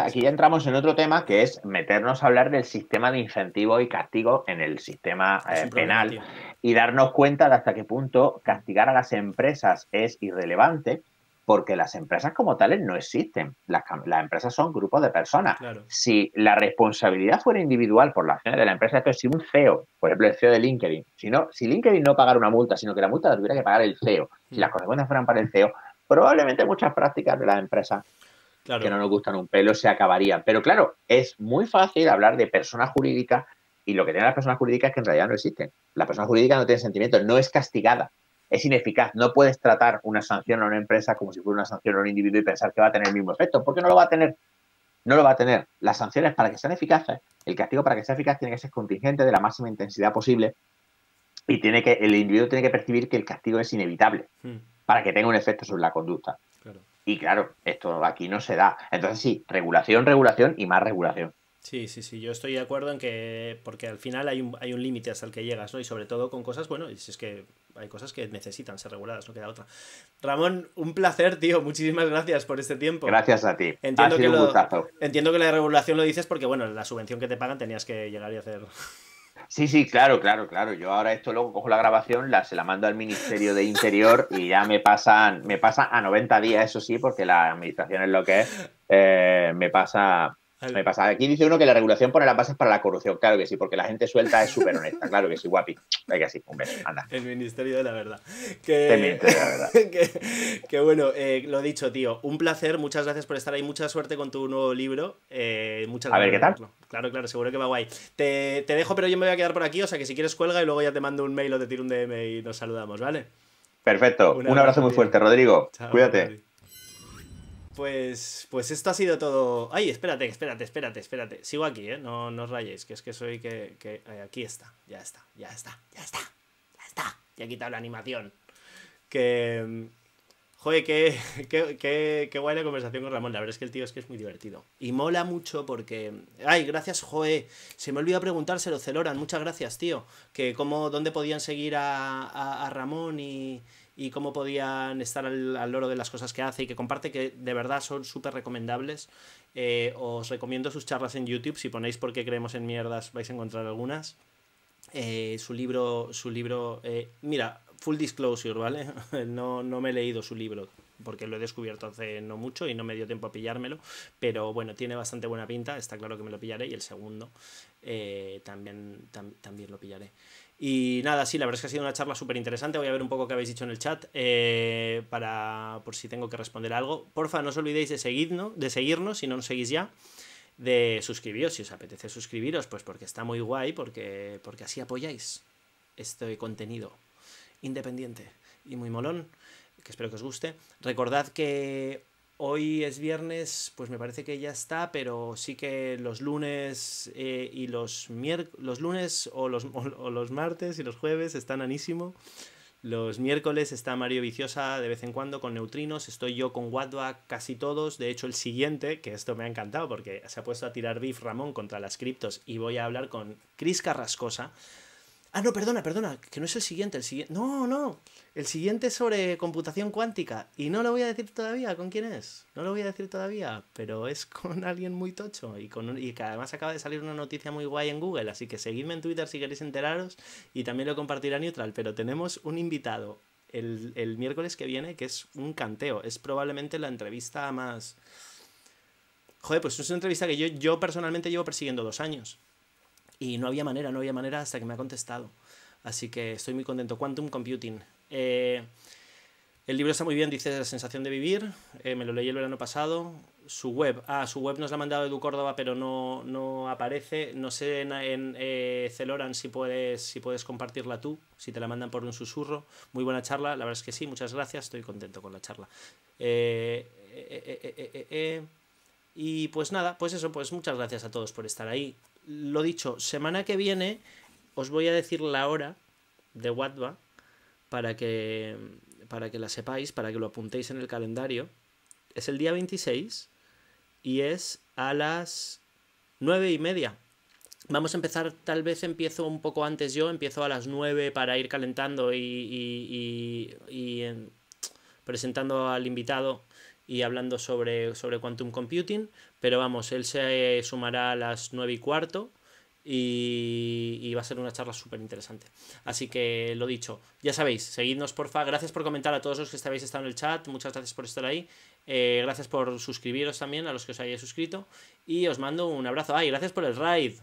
Aquí ya entramos en otro tema que es meternos a hablar del sistema de incentivo y castigo en el sistema Es un problema, penal tío. y darnos cuenta de hasta qué punto castigar a las empresas es irrelevante, porque las empresas como tales no existen. Las empresas son grupos de personas. Claro. Si la responsabilidad fuera individual por las acciones de la empresa, entonces si un CEO, por ejemplo el CEO de LinkedIn, si LinkedIn no pagara una multa, sino que la multa la tuviera que pagar el CEO, si las consecuencias fueran para el CEO, probablemente muchas prácticas de las empresas Claro. que no nos gustan un pelo se acabarían. Pero claro, es muy fácil hablar de personas jurídicas y lo que tienen las personas jurídicas es que en realidad no existen. La persona jurídica no tiene sentimientos, no es castigada, es ineficaz. No puedes tratar una sanción a una empresa como si fuera una sanción a un individuo y pensar que va a tener el mismo efecto, porque no lo va a tener. No lo va a tener. Las sanciones, para que sean eficaces, el castigo para que sea eficaz tiene que ser contingente de la máxima intensidad posible y el individuo tiene que percibir que el castigo es inevitable para que tenga un efecto sobre la conducta. Claro. Y claro, esto aquí no se da. Entonces sí, regulación y más regulación. Sí, yo estoy de acuerdo en que, porque al final hay un límite hasta el que llegas, ¿no? Y sobre todo con cosas, bueno, y si es que hay cosas que necesitan ser reguladas, no queda otra. Ramón, un placer, tío, muchísimas gracias por este tiempo. Gracias a ti. Entiendo ha sido un gustazo. Entiendo que la regulación lo dices porque, bueno, la subvención que te pagan tenías que llegar y hacer... Sí, claro. Yo ahora esto luego cojo la grabación, se la mando al Ministerio de Interior y ya me pasan a 90 días, eso sí, porque la administración es lo que es. Me pasa. Aquí dice uno que la regulación pone las bases para la corrupción. Claro que sí, porque la gente suelta es súper honesta. Claro que sí, guapi. Venga, sí, un beso, anda. El Ministerio de la Verdad. El Ministerio de la Verdad. que bueno, lo dicho, tío. Un placer, muchas gracias por estar ahí. Mucha suerte con tu nuevo libro. Muchas A ver, gracias. ¿qué tal? Claro, seguro que va guay. Te dejo, pero yo me voy a quedar por aquí. O sea que si quieres cuelga y luego ya te mando un mail o te tiro un DM y nos saludamos, ¿vale? Perfecto. Un abrazo muy tío. fuerte, Rodrigo. Chao, Cuídate. Rodri. Pues esto ha sido todo. Ay, espérate. Sigo aquí, ¿eh? No os rayéis, que es que soy que... aquí está. Ya está. Ya he quitado la animación. Que... Joder, qué guay la conversación con Ramón. La verdad es que el tío es muy divertido. Y mola mucho porque... Ay, gracias, joder. Se me olvidó preguntárselo, Celoran. Muchas gracias, tío. Que dónde podían seguir a Ramón y cómo podían estar al loro de las cosas que hace y que comparte, que de verdad son súper recomendables. Os recomiendo sus charlas en YouTube. Si ponéis por qué creemos en mierdas vais a encontrar algunas. Su libro mira, full disclosure, ¿vale? No me he leído su libro porque lo he descubierto hace no mucho y no me dio tiempo a pillármelo, pero bueno, tiene bastante buena pinta, está claro que me lo pillaré, y el segundo también lo pillaré. Y nada, sí, la verdad es que ha sido una charla súper interesante. Voy a ver un poco qué habéis dicho en el chat por si tengo que responder algo. Porfa, no os olvidéis de seguirnos si no nos seguís ya. De suscribiros, si os apetece suscribiros, pues porque está muy guay, porque así apoyáis este contenido independiente y muy molón, que espero que os guste. Recordad que hoy es viernes, pues me parece que ya está, pero sí que los lunes y los lunes o los martes y los jueves están anísimo. Los miércoles está Mario Viciosa de vez en cuando con neutrinos. Estoy yo con Wattbag casi todos. De hecho, el siguiente, que esto me ha encantado porque se ha puesto a tirar beef Ramón contra las criptos y voy a hablar con Chris Carrascosa. Ah, no, perdona, que no es el siguiente, No, el siguiente es sobre computación cuántica, y no lo voy a decir todavía con quién es, no lo voy a decir todavía, pero es con alguien muy tocho, y que además acaba de salir una noticia muy guay en Google, así que seguidme en Twitter si queréis enteraros, y también lo compartirá Neutral, pero tenemos un invitado el miércoles que viene que es un canteo, es probablemente la entrevista más... Joder, pues es una entrevista que yo personalmente llevo persiguiendo 2 años. Y no había manera hasta que me ha contestado. Así que estoy muy contento. Quantum Computing. El libro está muy bien, dice La sensación de vivir. Me lo leí el verano pasado. Su web. Su web nos la ha mandado Edu Córdoba, pero no aparece. No sé en Celoran si puedes compartirla tú, si te la mandan por un susurro. Muy buena charla, la verdad es que sí, muchas gracias. Estoy contento con la charla. Y pues nada, pues eso, pues muchas gracias a todos por estar ahí. Lo dicho, semana que viene os voy a decir la hora de Wattva para que la sepáis, para que lo apuntéis en el calendario. Es el día 26 y es a las 9:30. Vamos a empezar, tal vez empiezo un poco antes yo, empiezo a las 9 para ir calentando y presentando al invitado y hablando sobre Quantum Computing, pero vamos, él se sumará a las 9:15 y va a ser una charla súper interesante. Así que lo dicho, ya sabéis, seguidnos porfa, gracias por comentar a todos los que habéis estado en el chat, muchas gracias por estar ahí, gracias por suscribiros también a los que os hayáis suscrito y os mando un abrazo. Ay, gracias por el raid,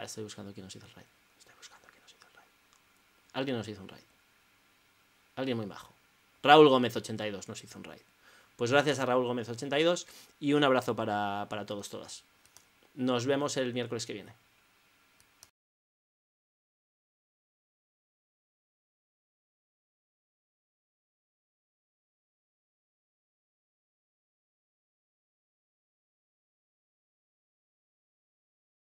estoy buscando quién nos hizo el raid, alguien nos hizo un raid, alguien muy bajo. Raúl Gómez 82 nos hizo un raid. Pues gracias a Raúl Gómez 82 y un abrazo para todos, todas. Nos vemos el miércoles que viene.